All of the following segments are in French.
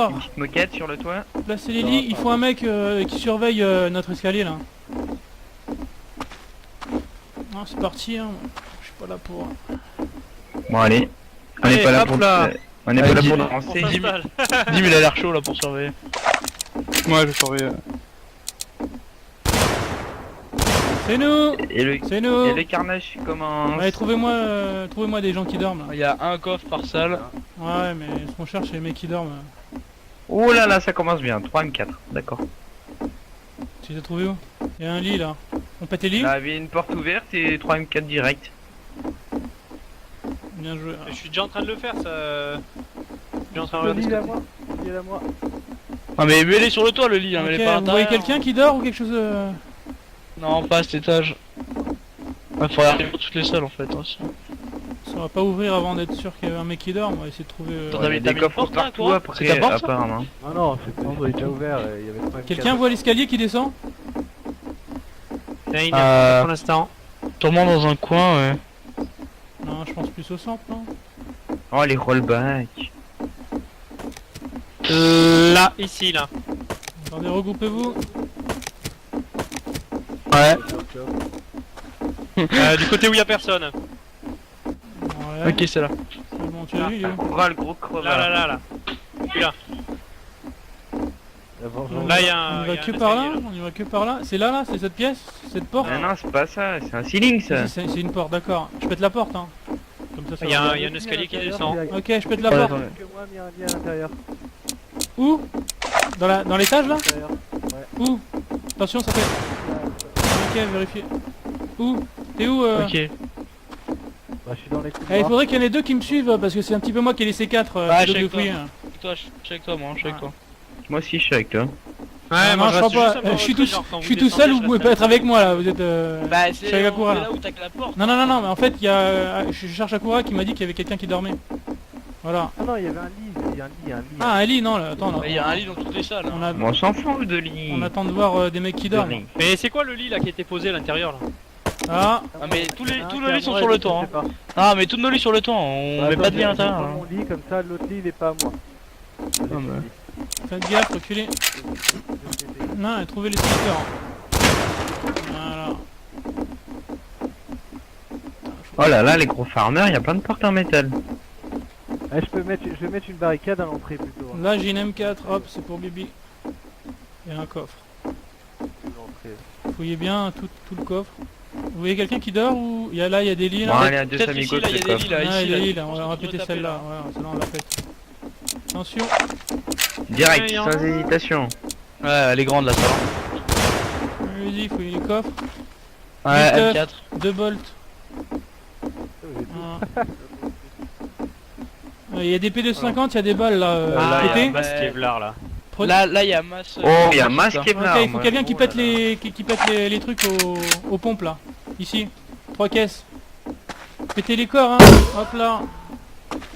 Alors, Une petite moquette sur le toit. placez les lits, il faut un mec qui surveille notre escalier là. Non, c'est parti, hein. Je suis pas là pour... Bon allez. On Allez, n'est pas là hop pour là. On n'est pas là pour On danser. s'installe. Dim il a l'air chaud là pour surveiller. Ouais, je surveille. C'est nous. Et le, C'est nous. et le carnage commence. Allez, trouvez-moi des gens qui dorment là. Il y a un coffre par salle. Ouais, mais ce qu'on cherche, c'est les mecs qui dorment. Oh là là, ça commence bien. 3 M4, d'accord. Tu les as trouvés où? Il y a un lit là. On pète les lits? Là, il y avait une porte ouverte et 3 M4 direct. Bien joué. Je suis déjà en train de le faire, ça. Je suis en train de Le regarder lit ce il est à que moi. Il est à moi. Ah mais elle est sur le toit le lit, hein, mais elle est pas à Ok, vous voyez l'intérieur. quelqu'un qui dort ou quelque chose de... Non, pas à cet étage. Ouais, faut regarder pour toutes les salles en fait. Hein, sinon. Ça va pas ouvrir avant d'être sûr qu'il y avait un mec qui dort. On va essayer de trouver... Attends, Il y mais a t'as des mis une coffres porte, là, partout toi après, C'est ta porte, ça apparemment. Non, non, c'était déjà ouvert. Il y avait pas Quelqu'un voit l'escalier qui descend? Il y en a une pour l'instant. Sûrement dans un coin, ouais. Non, je pense plus au centre, non? Oh, les rollbacks. Là, ici, là. Attendez, regroupez-vous. Ouais. Du côté où il y a personne. Ouais, Ok, c'est là. c'est bon, tu l'as vu, il est où? Courra le gros crevard. Là. Celui-là. On Là, y il y a va- un. On y il y va a que un par là? escalier, On y va que par là? C'est là, c'est cette pièce? Cette porte? Ah non, c'est pas ça, c'est un ceiling ça. Si, c'est une porte, d'accord. Je pète la porte, hein. Comme ça, ça Il y a va. un escalier qui descend. Ok, je pète la Ouais, porte. attendez. Que moi, mis un lit à l'intérieur. Où? Dans l'étage, là? L'intérieur. Où? Attention, ça fait... Ok, vérifiez. Où? T'es où Ok. Bah, je suis dans les Il couloirs. faudrait qu'il y en ait deux qui me suivent, parce que c'est un petit peu moi qui ai les C4. Ah, plutôt je sais que que fouiller. Je suis avec toi, moi, je suis avec toi. Moi aussi, je suis avec toi. Ouais, non, je crois pas. Je suis tout seul, vous pouvez pas être avec moi là. Vous êtes. Bah, je suis avec Akura là. là où t'as que la porte. Non, mais en fait, il y a. Je cherche Akura qui m'a dit qu'il y avait quelqu'un qui dormait. Voilà. Ah non, il y avait un lit. Il y a un lit. Ah, un lit, non, là, attends. Là, Mais il y a un lit dans toutes les salles. on, Hein. a- Bon, on s'en fout de lit. on attend de voir des mecs qui dorment. Mais c'est quoi le lit là qui a été posé à l'intérieur là? Ah, Ah, mais tous Ah, nos lits sont ouais, sur le je toit. sais pas. Hein. Ah, mais tous nos lits sur le toit, on Bah, met attends, pas de lit à je prends l'intérieur. Hein. mon lit comme ça, l'autre lit il est pas à moi. faites gaffe, reculez. Non, trouvez les speakers. Voilà. Oh là là, les gros farmers, il y a plein de portes en métal. Ah, je vais mettre une barricade à l'entrée plutôt. Hein. Là, j'ai une M4, hop, c'est pour Bibi. Et un coffre. L'entrée. Fouillez bien tout le coffre. Vous voyez quelqu'un qui dort ou là il y a des lits Bon, là? allez, à deux Peut-être amigos, ici, là, il y a le des coffre. lits là. Ah, Ici, il y a là. des lits là, on va Faut répéter taper, celle-là. là. Ouais, celle-là on la pète. Attention. Direct, Ouais, sans hésitation. Ouais, elle est grande la salle. Allez-y, fouillez les coffres. Ouais, Vite, M4. 2 bolts. Voilà. Il y a des P250, il y a des balles là. Ah, côté. il y a un masque Kevlar là. Prenez- Là, il y a masse. Oh, il y a masque Ok, Kevlar. il faut quelqu'un qui pète qui pète les trucs aux pompes là. Ici. 3 caisses. Pétez les corps hein. Hop là.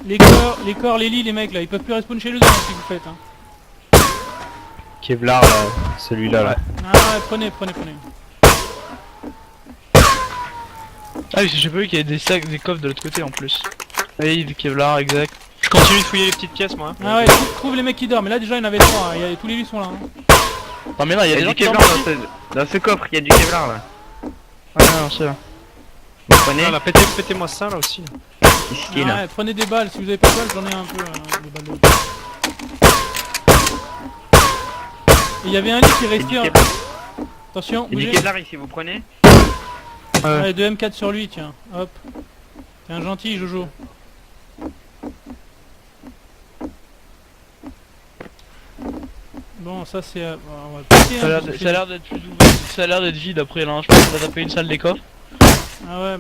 Les corps, les lits, les mecs là, ils peuvent plus respawn chez eux si vous faites hein. Kevlar, celui-là, là. Ah ouais, prenez. Ah oui, j'ai pas vu qu'il y avait des sacs, des coffres de l'autre côté en plus. Oui, du Kevlar, exact. Je continue de fouiller les petites pièces moi. Ah ouais, trouve les mecs qui dorment. Mais là déjà il y en avait 3, tous les lits sont là. Hein. Non mais non, il y a Il y des a gens du qui dorment Kevlar ici. dans ce coffre, il y a du Kevlar là. Ah non, c'est là. Vous prenez Voilà, pétez-moi ça là aussi. ici Ah là. ouais, prenez des balles, si vous avez pas de balles, j'en ai un peu des balles de... Et il y avait un lit qui Il y a du respire. Kevlar. Attention, Il y a du bougez. Kevlar ici, vous prenez. Allez, 2 M4 sur lui, tiens. Hop. T'es un gentil, Jojo. Bon, ça c'est... on va péter, Ça a hein, l'air parce que ça a l'air d'être plus ouvert. Ça a l'air d'être vide après là. Je pense qu'on va taper une salle des coffres. Ah ouais,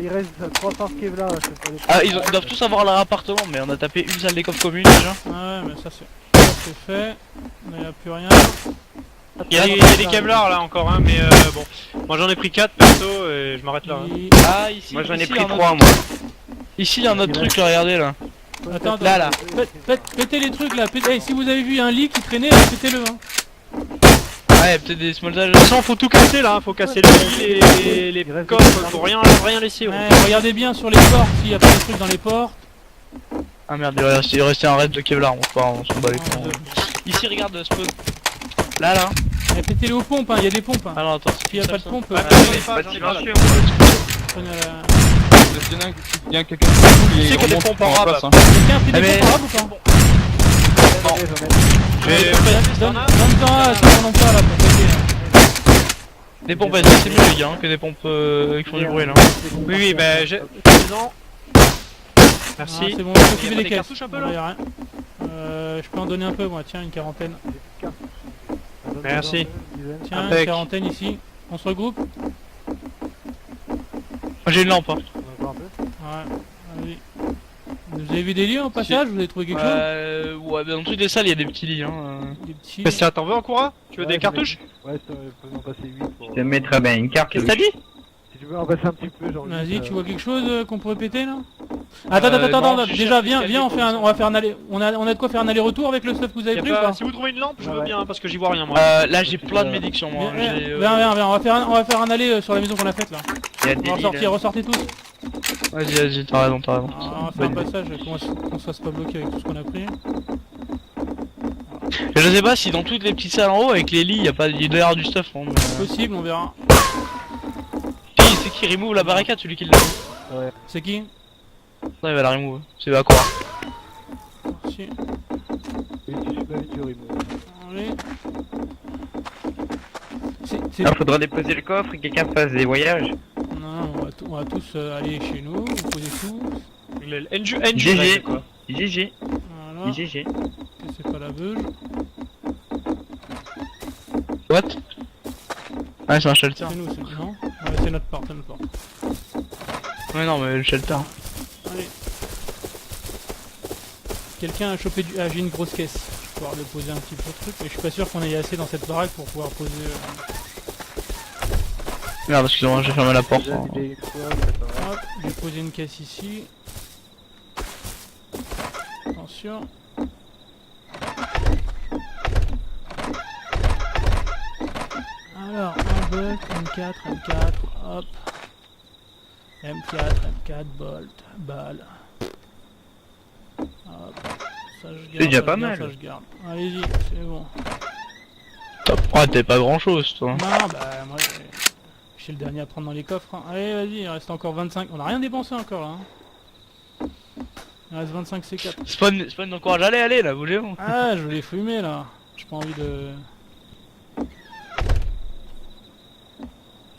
Il reste 3 par Kevlar là, je sais pas les... Ah, ils doivent tous avoir leur appartement, mais on a tapé une salle des coffres commune déjà. Ah ouais, mais ça c'est fait. Là, y a plus rien. Il y a des Kevlar là encore hein, mais bon. Moi j'en ai pris 4 perso et je m'arrête là. Hein. Et- Ah, ici. Moi j'en ai ici, pris il y a un 3 autre- moi. Ici, il y a un autre truc là, regardez là. Attends, Là. pétez les trucs là. Hey, si vous avez vu un lit qui traînait, pétez-le. Hein. Ouais, peut-être des small De toute façon faut tout casser là, hein. Faut casser les Il reste coffres, des- faut rien laisser. Ouais, regardez bien sur les portes s'il y a pas des trucs dans les portes. Ah merde, il restait un raid de Kevlar, on s'en bat les couilles. Ici, regarde, spawn. Là, là. Eh, pétez-les aux pompes, il y a des pompes. Ah non, attends, S'il y a pas de pompe, Ouais, Pas j'en de ai pas, là. silencieux. prenez la... Il y a quelqu'un qui fout, Tu il sais qu'il y a des remonte pompes en en rab. face, hein. Quelqu'un a pris des mais- pompes arabes ou pas? Mais Donne-en un, si on en pas là pour péter. Des pompes, c'est mieux, les gars, hein, que des pompes qui font du bruit, là. oui, oui, bah j'ai. Non. Merci. Ah, c'est bon, je vais Y a s'occuper pas des des caisses. cartouches un peu, Voilà, y a rien. Je peux en donner un peu, moi, tiens, une quarantaine. Merci. Tiens, une Impec. quarantaine ici. On se regroupe? Moi, j'ai une lampe, hein. Ouais, allez. Vous avez vu des lits en passage? Vous avez trouvé quelque chose? Ouais, bah dans toutes les salles, il y a des petits lits, hein. Des petits... Christian, t'en veux en courant? Tu veux des cartouches? Ouais, je peux m'en passer 8 pour... Je te mets très bien une carte. Qu'est-ce que t'as dit? Si tu veux en passer un petit peu, genre... Vas-y, juste, tu vois quelque chose qu'on pourrait péter là? Attends, non, je déjà cherche viens, des viens, on escaliers, va faire un aller... On a de quoi faire un aller-retour avec le stuff que vous avez Y a pris ou pas- pas? Si vous trouvez une lampe, je veux Ouais. bien, parce que j'y vois rien moi. Là, j'ai plein de médics sur moi. Viens, J'ai, viens, on va faire un aller sur la maison qu'on a faite là. Il y a On des va lits, ressortir, là. ressortez tous. Vas-y, t'as raison, t'as raison. Ah, on va faire un passage, qu'on se fasse pas bloquer avec tout ce qu'on a pris. Mais je sais pas si dans toutes les petites salles en haut, avec les lits, y a pas... il doit y avoir du stuff, hein. Possible, on verra. C'est qui remove la barricade, celui qui l'a mis? C'est qui? Non, il va la remove. C'est à quoi? Merci. Et si je suis pas vite, tu remove. Allez. C'est... Il faudra déposer le coffre et quelqu'un fasse des voyages. Non, on va tous aller chez nous, vous posez tout. Le NG, GG. quoi. GG. Voilà. GG. Que c'est pas la beuge. What? Ah, c'est un shelter. C'est nous, c'est non? Ouais, c'est notre porte, c'est notre porte. Ouais, non, mais le shelter. Allez. Quelqu'un a chopé du... Ah, j'ai une grosse caisse. Je vais pouvoir déposer un petit peu de trucs, mais je suis pas sûr qu'on ait assez dans cette baraque pour pouvoir poser... Merde, excusez-moi, j'ai fermé la porte. Déjà hein. vidé une fois, c'est pas grave. Hop, j'ai posé une caisse ici. Attention. Alors, un bolt, M4, M4, hop. M4, M4, bolt, balle. Hop. Ça je garde. déjà ça, pas je garde, mal. ça, je garde. Allez-y, c'est bon. Top. Ouais, t'es pas grand chose, toi. Non, bah moi je suis le dernier à prendre dans les coffres. Hein. Allez, vas-y, il reste encore 25. On a rien dépensé encore là. Hein. Il reste 25 C4. Spawn d'encourage, allez, là, bougez-vous. Ah, je voulais fumer là. J'ai pas envie de...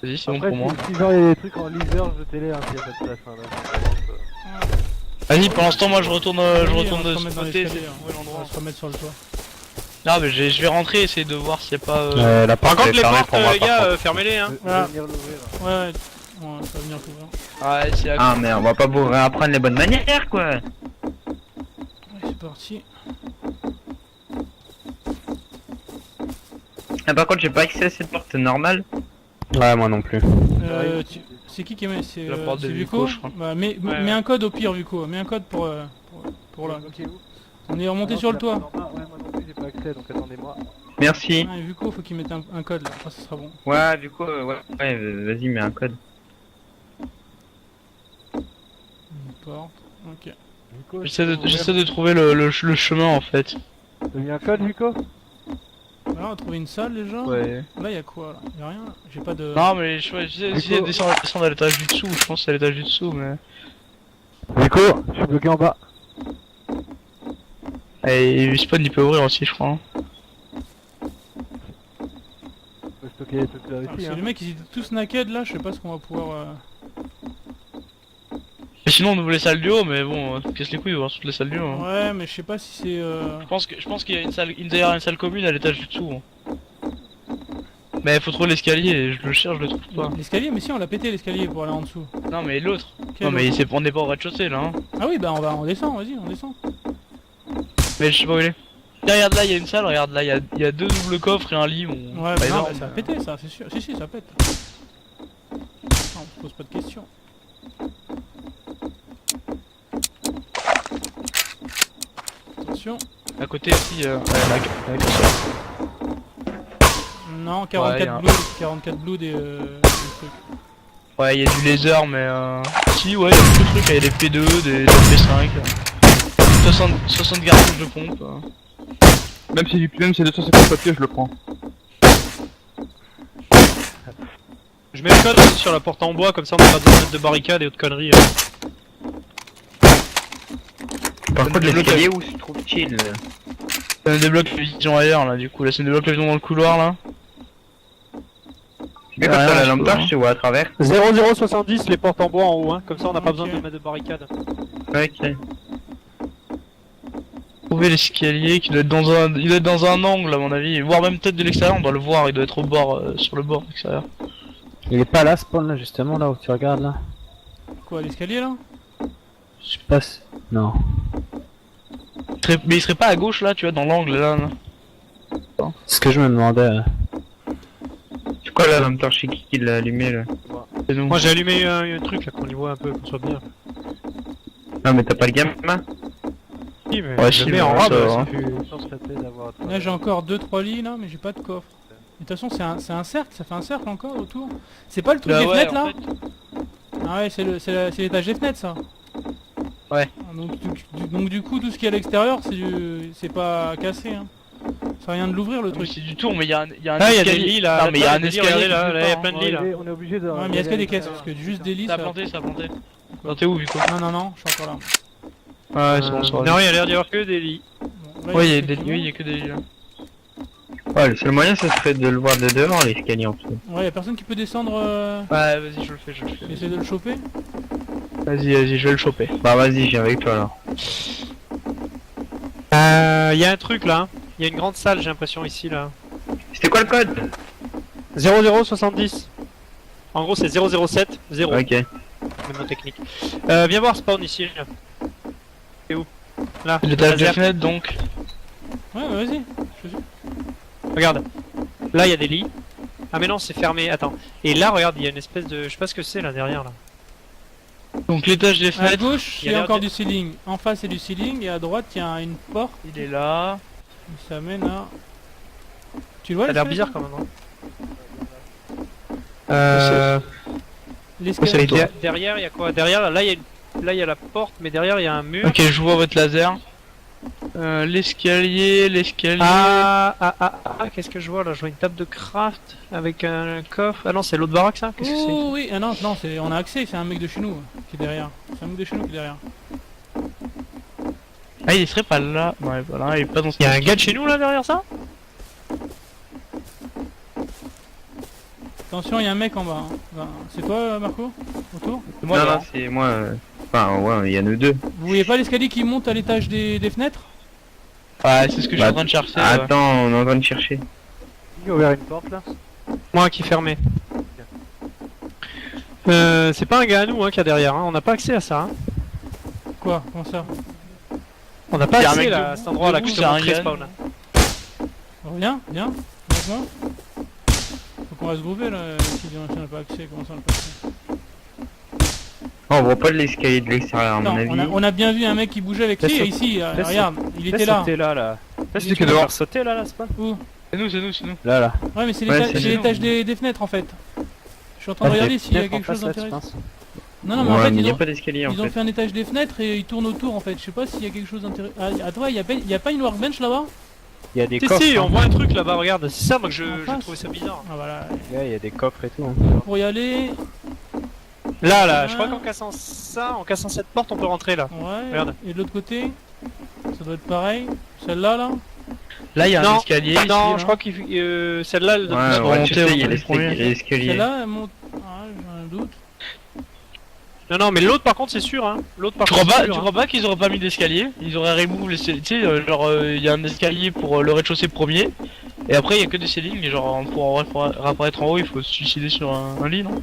Vas-y, c'est bon Après, pour moi. si genre il y a des trucs en leaser, jetez-les, hein, s'il y a pas de place. Hein, là, Vas-y, pour l'instant, moi je retourne, Vas-y, je on retourne va de se ce remettre dans côté. l'escalier, C'est hein. où On l'endroit? va se remettre sur le toit. Non, mais je vais rentrer, essayer de voir s'il y a pas. La Par contre, les fermée portes, pour moi, les par gars, contre. fermez-les, hein. Voilà. venir l'ouvrir. Ouais, ça va venir couvrir. Ouais, c'est à Ah merde, on va pas pouvoir apprendre les bonnes manières quoi. Ouais, c'est parti. Ah, par contre, j'ai pas accès à cette porte normale. Ouais, moi non plus. C'est qui met? C'est La porte de Vuko, Vuko, je crois. Bah, mets Ouais. un code au pire, Vuko. Mets un code pour là. Ok, où On est remonté Non, sur le c'est toit. la porte en bas. Ouais, moi non plus, j'ai pas accès, donc attendez-moi. Merci. Ah, et Vuko, faut qu'il mette un code là. Après, ça sera bon. Ouais, du coup, ouais, vas-y, mets un code. Une porte. Ok. Vico, J'essaie de trouver le chemin en fait. T'as mis un code, Vico? Voilà, on a trouvé une salle déjà. Ouais. Là, y'a quoi là? Y'a rien là. J'ai pas de. Non, mais je sais essayer de descendre à l'étage du dessous. Je pense que c'est à l'étage du dessous, mais. Vico, je suis bloqué en bas. Et Spawn il peut ouvrir aussi, je crois. Hein. Faut stocker les trucs là Ah, aussi, si hein. les mecs ils étaient tous naked là, je sais pas ce qu'on va pouvoir. Et sinon, on ouvre les salles du haut, mais bon, casse les couilles de voir toutes les salles du haut. Hein. Ouais, mais je sais pas si c'est. Je pense qu'il y a une salle, d'ailleurs une salle commune à l'étage du dessous. Hein. Mais il faut trouver l'escalier, et je le cherche, je le trouve pas. L'escalier, mais si on l'a pété l'escalier pour aller en dessous. Non, mais l'autre. Quel Non, mais autre on n'est pas au rez-de-chaussée là. Hein. Ah oui, bah on descend, vas-y, on descend. Mais je sais pas où il est. Là, regarde là, il y a une salle, regarde là, il y a deux doubles coffres et un lit. Ouais, Pas bah non, énorme, bah, ça a mais- pété ça, c'est sûr. Si, ça pète. Non, on se pose pas de questions. Attention. À côté aussi, ouais, là, Non, 44 Ouais, y a un- blue, 44 blue des trucs. ouais, il y a du laser, mais si, ouais, il y a beaucoup de trucs, il y a des P2, des P5. 60 garçons de pompe. Même si c'est 250 papiers, je le prends. Je mets le code aussi sur la porte en bois, comme ça on n'a pas besoin de mettre de barricades et autres conneries. Par contre, débloque- l'escalier, où se trouve-t-il? Ça me débloque la vision ailleurs là, du coup. Là, ça me débloque la vision dans le couloir là. Mais quand t'as la lampe torche, tu vois à travers. 0070 les portes en bois en haut, hein. Comme ça on n'a pas Ok. besoin de mettre de barricade. Ok. Trouver l'escalier qui doit être dans un, il doit être dans un angle à mon avis, voire même peut-être de l'extérieur, on doit le voir, il doit être au bord, sur le bord extérieur. Il est pas là, spawn là, justement, là où tu regardes là. Quoi, l'escalier là? Je sais pas si... Non. Mais il serait pas à gauche là, tu vois, dans l'angle là. C'est ce que je me demandais. C'est quoi la lampe torche? C'est qui l'a allumé là? C'est nous. Moi j'ai allumé un truc là qu'on y voit un peu, qu'on soit bien. Non, mais t'as pas le gamin? Si, mais Ouais, je si, le mais mets en ça rab, va, ça hein. fait... Là j'ai encore 2-3 lits là, mais j'ai pas de coffre. De toute façon c'est un cercle, ça fait un cercle encore autour. C'est pas le truc Bah des ouais, fenêtres en là? fait. Ah ouais, c'est l'étage des fenêtres ça. Ouais. Donc du coup tout ce qui est à l'extérieur c'est pas cassé hein. C'est rien de l'ouvrir le Oui, truc. c'est du tour, mais il y a un Ah, il y a des escalier. lits là, Non, mais il y a un des lits, escalier. regardez, là, quelque là, il y a part, plein de lits là. On est obligé de... Ouais mais est-ce qu'il y a des caisses? Parce que juste des lits Ça ça... a planté, ça a planté. Non, t'es où, Vico? Non, je suis encore là. Ouais, c'est bon, ça va. Non, il y a l'air d'y avoir que des lits. Bon, là, Ouais, il y a des effectivement- lits, il y a que des lits là. Ouais, le seul moyen, ce serait de le voir de dehors, l'escalier en fait. Ouais, y'a personne qui peut descendre Ouais, vas-y, je le fais. essayer de le choper. Vas-y, je vais le choper. Bah, vas-y, viens avec toi alors. Il y a un truc là. Hein. Il y a une grande salle, j'ai l'impression ici là. C'était quoi le code? 0070. En gros, c'est 007, 0. Ok. Même en technique. Viens voir spawn ici. Là. C'est où? Là. L'étage de laser. fenêtre donc. Ouais, bah, vas-y. Je suis... Regarde. Là, il y a des lits. Ah, mais non, c'est fermé. Attends. Et là, regarde, il y a une espèce de. Je sais pas ce que c'est là derrière là. Donc l'étage des À fenêtres, gauche, il y a il y a l'air encore de- du ceiling. En face, c'est du ceiling. Et à droite, il y a une porte. il est là. Ça mène à... Tu le vois Ça a l'air l'escalier, bizarre quand même. Hein. l'escalier. Derrière, il y a quoi? Derrière, là, il y a là, il y a la porte, mais derrière, il y a un mur. Ok, je vois votre laser. L'escalier. Qu'est-ce que je vois là? Je vois une table de craft avec un coffre. Ah non, c'est l'autre baraque ça? Qu'est-ce que c'est? Oh oui, ah non, on a accès, c'est un mec de chez nous qui est derrière. C'est un mec de chez nous qui est derrière. Ah, il serait pas là. Ouais, voilà, il est pas dans ce Il y a un gars de chez nous là derrière ça? Attention, il y a un mec en bas. Hein. Enfin, c'est toi, Marco? Autour? Moi, non, là. non, c'est moi. Enfin, ouais, il y en a deux. Vous voyez pas l'escalier qui monte à l'étage des fenêtres? Ouais, c'est ce que je suis en train de chercher. ouais. Attends, on est en train de chercher. Il a ouvert une porte là. Moi qui est fermé. C'est pas un gars à nous hein, qui a derrière, hein. On n'a pas accès à ça. Hein. Quoi? Comment ça? On n'a pas Il y a un accès mec là, debout- à cet endroit là que debout, je te c'est un montrais gars. spawn. Viens, avec moi. Faut qu'on reste groupé là, si on n'a pas accès, comment ça on n'a pas accès? Oh, on voit pas de l'escalier de l'extérieur à Non, mon avis. on a bien vu un mec qui bougeait avec Laisse lui, sauter. ici, Laisse regarde, il était là. Sauter là. C'est qui est dehors. Sauter là, spawn. Où? C'est nous. Là. Ouais, mais c'est Ouais, l'étage c'est c'est nous. l'étage des fenêtres en fait. Je suis en train de regarder s'il y a quelque chose d'intéressant. Non, mais en Ouais, fait, mais il n'y ils a ont, pas d'escalier en ils ont fait. fait un étage des fenêtres et ils tournent autour en fait. Je sais pas s'il y a quelque chose d'intéressant. Ah, attends, il y a pas une workbench là-bas? Il y a des Si, coffres. si, hein. on voit un truc là-bas, regarde. C'est ça, moi que En je face. trouvais ça bizarre. Ah voilà. Ouais, il y a des coffres et tout. Hein. Pour y aller, Là, je crois qu'en cassant ça, en cassant cette porte, on peut rentrer là. ouais. Regarde. Et de l'autre côté, ça doit être pareil. Celle-là, là. Là, il y a un Non, escalier. non, ici, je là. crois que celle-là, elle doit Ouais, plus- ouais, tu sais, il y a premier. l'escalier. Celle-là, elle monte. Ah, j'ai un doute. Non, mais l'autre par contre, c'est sûr. Hein. L'autre par Tu contre, crois c'est pas, sûr, tu hein. crois pas qu'ils auraient pas mis d'escalier? Ils auraient remove l'escalier. Tu sais, genre, il y a un escalier pour le rez-de-chaussée premier. Et après, il y a que des ceilings. Et genre, pour réapparaître en haut, il faut se suicider sur un lit, non?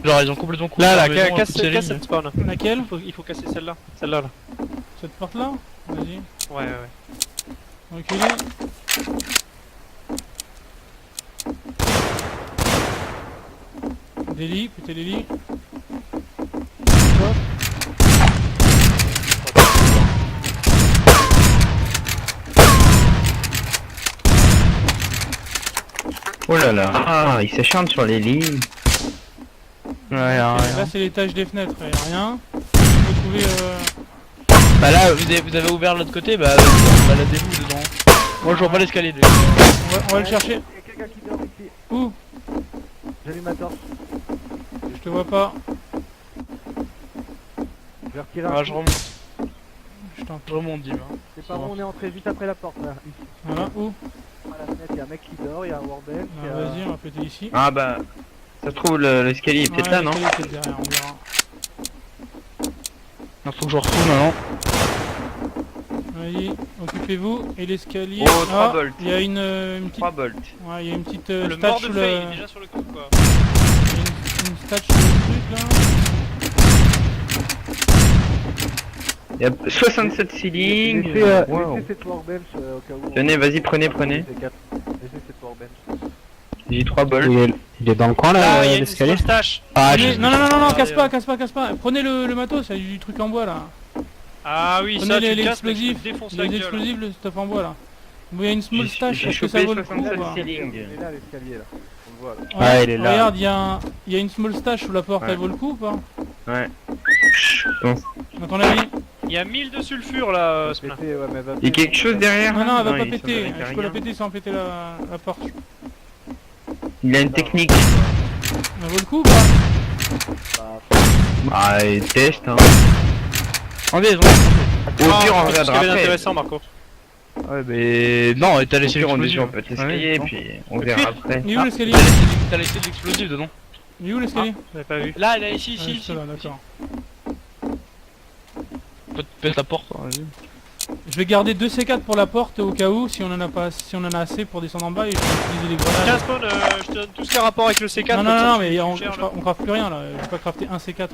Genre, ils ont complètement coupé Là, la maison à casse coups de ceiling. cette spawn. Laquelle? Il faut casser celle-là. Celle-là, là. Cette porte-là? Vas-y. Ouais. Reculez. Des lits, pétez les lits. Oh là là, ah, il s'acharne sur les lits. Ouais, y a Ok, rien. là c'est l'étage des fenêtres, y a rien. Faut trouver Bah là, vous avez ouvert l'autre côté, bah baladez-vous dedans. Moi je vois pas l'escalier. On va le chercher. Il y a quelqu'un qui dort ici. Où? J'allume ma torche. Je te vois pas. Je vais retirer un Ah, coup. je remonte. Je t'en... Je remonte, Dim. C'est pas bon, on est entré juste après la porte là. Ici. Voilà, où? À la fenêtre, il y a un mec qui dort, il y a un warbel. Ah, vas-y, on va péter ici. Ah bah, ça se trouve l'escalier est peut-être Ouais, là, non? l'escalier est peut-être derrière, on verra. Il faut que je retourne maintenant. Vas-y, occupez-vous. Et l'escalier. Oh, 3 volts. Il y a une petite. 3 volts. Ouais, il y a une petite Le stat mort sous de le. Faye, il est déjà sur le coup quoi. Une stat sous le truc là. Il y a 67 ceilings. Wow. Laissez cette warbel au cas où. Tenez, vas-y, prenez. Laissez cette warbel. J'ai 3 bolts. Il est dans le coin Ah, là, il y a une l'escalier. moustache. Ah, Prenez- Non, non, non, non, non, casse pas, Regardez, casse pas. Prenez le matos, il y a du truc en bois là. Ah oui, Prenez ça les tu casses, mec, je explosifs. te défonce Les la gueule. explosifs, le stuff en bois là. Bon, il y a une small stash, J'ai est-ce que ça chopé vaut le coup 67 ou pas? ceilings. Il est là l'escalier là. On le voit là. Ah, il est là. Regarde, il y a une small stash sous la porte, Ouais. elle vaut le coup ou pas? Ouais. Je pense. À ton avis? Il y a 1000 de sulfure là, Elle ce va péter, ouais, mais elle va Il y a quelque chose derrière? Non, non, elle va pas il péter. semblerait qu'il y a Je peux la rien. péter sans péter la porte. Il a une technique. Ça vaut le coup ou pas? Ah, il teste, hein. Attendez, ils ont... Au pire, on qu'est-ce qu'il y regardera avait après. d'intéressant, Marco? Ouais, mais non, t'as Au laissé pire, on l'explosif. on peut l'escalier, et puis on verra après. Il est où l'escalier? T'as laissé de l'explosif dedans. Il est où l'escalier? J'avais pas vu. Là, ici, Ah, ici, c'est ici. là, d'accord. Faut te péter la porte, hein, vas-y. Je vais garder 2 C4 pour la porte au cas où, si on en a pas, si on en a assez pour descendre en bas et je vais utiliser les Tiens, grenades. Spawn, je te donne tout ce qui a rapport avec le C4. Non, comme non, ça, non, tu- mais tu on, gères, là. on craft plus rien là. Je vais pas crafter un C4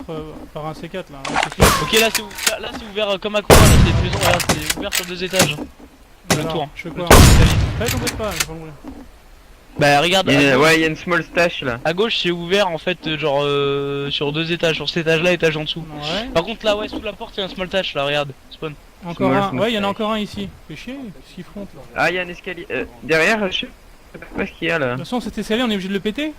par un C4 là. C'est sûr. Ok, là c'est ouvert comme à quoi, là c'est une maison, regarde, c'est ouvert sur 2 étages. Le Alors, tour. Je fais Le quoi? tour de l'escalier. T'inquiète pas, je vais pas mourir. Bah regarde, Ouais, il y a une small stash là. à gauche c'est ouvert en fait, genre sur 2 étages, sur cet étage là, étage en dessous. Ouais. Par contre là, ouais, sous la porte il y a un small touch là, regarde, spawn. Encore Small, un. small Ouais, il y en a size. encore un ici. Fait chier. Qu'est-ce qu'ils font là? Ah, il y a un escalier. Derrière, je sais pas ce qu'il y a là. De toute façon, cet escalier, on est obligé de le péter.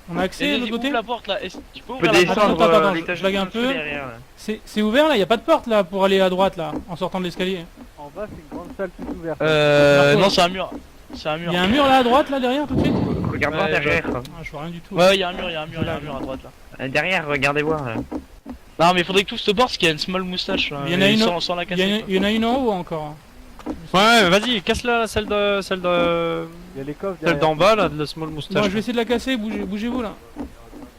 On a accès de l'autre côté. Ouvre la porte là, tu peux On peut ouvrir la porte. descendre Attends, attends, l'étage je lag un en dessous peu. derrière, là. C'est ouvert là, y a pas de porte là pour aller à droite là, en sortant de l'escalier. En bas, c'est une grande salle toute ouverte. Marco. Non, c'est un mur. C'est un mur. Y a un mur là à droite là derrière tout de suite? Regarde Ouais, voir derrière. Ah, je vois rien du tout. Ouais, il y a un mur, il y a un mur à droite là. Derrière, regardez voir là. Non, mais il faudrait que tout se porte parce qu'il y a une small moustache là. Il y en a et une sans la Il casser. y en a une en haut encore. Ouais, vas-y, casse-la, celle Il y a les coffres derrière. d'en bas là, de la small Bon, moustache. je vais essayer de la casser, bougez-vous là.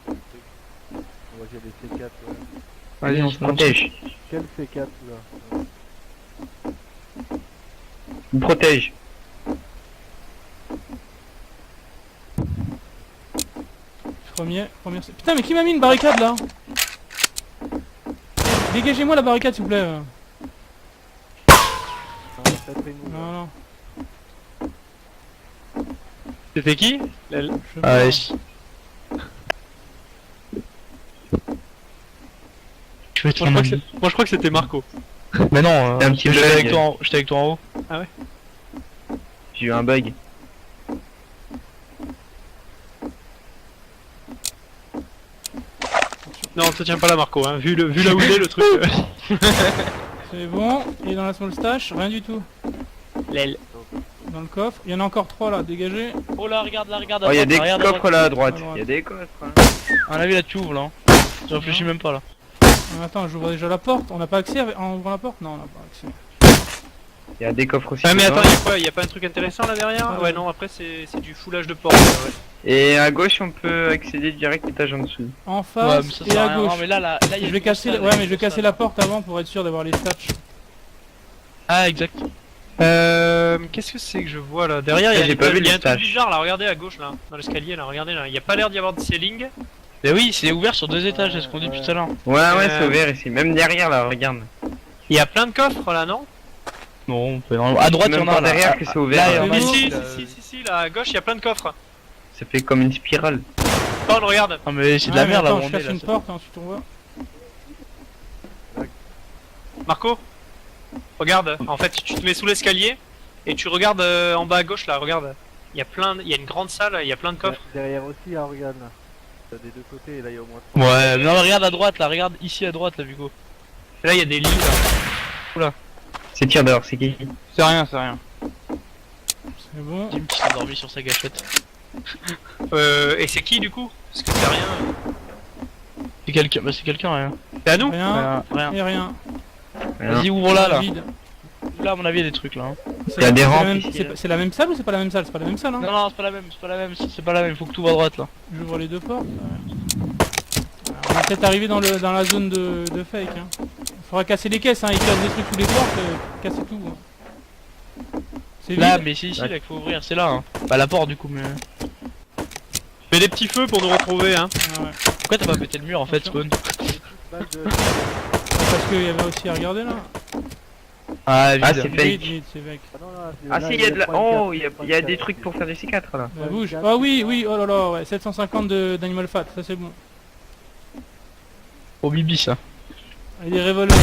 On va dire les C4. Ouais. Vas-y, on se protège. Quel C4 là? On protège. Premier. Putain, mais qui m'a mis une barricade là? Dégagez-moi la barricade s'il vous plaît. Ça fait nous, là. Non, non. C'était qui? Je sais Ah, pas. ouais. Je vais te Moi je crois que c'était Marco. Mais non, C'est un petit j'étais bug. avec toi en haut. J'ai eu un bug. Non, on te tient pas là, Marco, hein. Vu là où il est, le truc. C'est bon. Et dans la small stash, rien du tout. L'aile. Dans le coffre. Il y en a encore 3 là, dégagez. Oh là, regarde là, regarde. Oh, il y a des regarde à coffres droite. là à droite. À droite. Il y a des coffres. hein. À mon avis là tu ouvres là. Je réfléchis même pas là. Attends, j'ouvre déjà la porte. On n'a pas accès en ouvrant la porte? Non, on n'a pas accès. Il y a des coffres aussi. Ah, mais dedans. attends, y'a pas un truc intéressant là derrière? Ouais, non, après c'est du foulage de porte. Ouais. Et à gauche, on peut accéder direct étage en dessous. En Ouais, face mais ça et sert à à rien. gauche. Non, mais là, il y a Je une vais casser, grosse ouais, salle, mais je vais une grosse casser la porte avant pour être sûr d'avoir les stats. Ah, exact. Qu'est-ce que c'est que je vois là? Derrière, J'ai pas vu y a les un truc stages. bizarre là, regardez à gauche là, dans l'escalier là, regardez là. Y a pas l'air d'y avoir de ceiling. Mais oui, c'est ouvert sur 2 étages, c'est ce qu'on dit depuis tout à l'heure. Ouais, c'est ouvert ici. Même derrière là, regarde. Y a plein de coffres là, non? Non, à droite il y Même en a par là. derrière que c'est ouvert. là, il y en a Mais bon. si, là. si, là à gauche y a plein de coffres. Ça fait comme une spirale. Spawn, regarde. Non mais c'est de la Ouais, mais merde là où attends, on je est cherche là. une porte, ensuite on voit. Marco, regarde, en fait tu te mets sous l'escalier et tu regardes en bas à gauche là, regarde. Y a une grande salle, y a plein de coffres. Derrière aussi, hein, regarde là. T'as des deux côtés, et là il y a au moins 3. Ouais, mais non, mais regarde à droite là, regarde ici à droite là, Hugo. Là y a des lits là. C'est tir dehors, c'est qui? C'est rien, c'est rien. C'est bon. Tim qui s'est endormi sur sa gâchette. Et c'est qui du coup? Parce que c'est rien. C'est quelqu'un, bah c'est quelqu'un, rien. C'est à nous? Rien. Rien. Et rien. Vas-y, ouvre là. Vide. Là, à mon avis, il y a des trucs là. Hein. Il y a des rampes même- ici, c'est là. pas- c'est la même salle ou c'est pas la même salle? C'est pas la même salle, hein? Non, c'est pas la même, c'est pas la même, c'est pas la même, faut que tu ouvres à droite là. J'ouvre les deux portes. On va peut-être arriver dans la zone de fake. Hein. Faudra casser les caisses, hein. Ils cassent des trucs sous les portes, casser tout. Hein. C'est Là, vide. mais c'est ici là qu'il faut ouvrir, c'est là. Hein. Pas la porte du coup, mais. Fais des petits feux pour nous retrouver, hein. Ah ouais. Pourquoi t'as pas pété le mur en fait, Spawn? Balle de... Parce qu'il y avait aussi à regarder là. Ah, Ah, vide. c'est fake. Vide, c'est fake. Ah non, là, Ah là, si, il y a de la... trois et Oh, quatre, il y a des trucs pour faire des C4 là. Bah, bouge. Ah oui, oui, oh là là, ouais. 750 d'Animal Fat, ça c'est bon. Au bibi ça. Et des revolvers.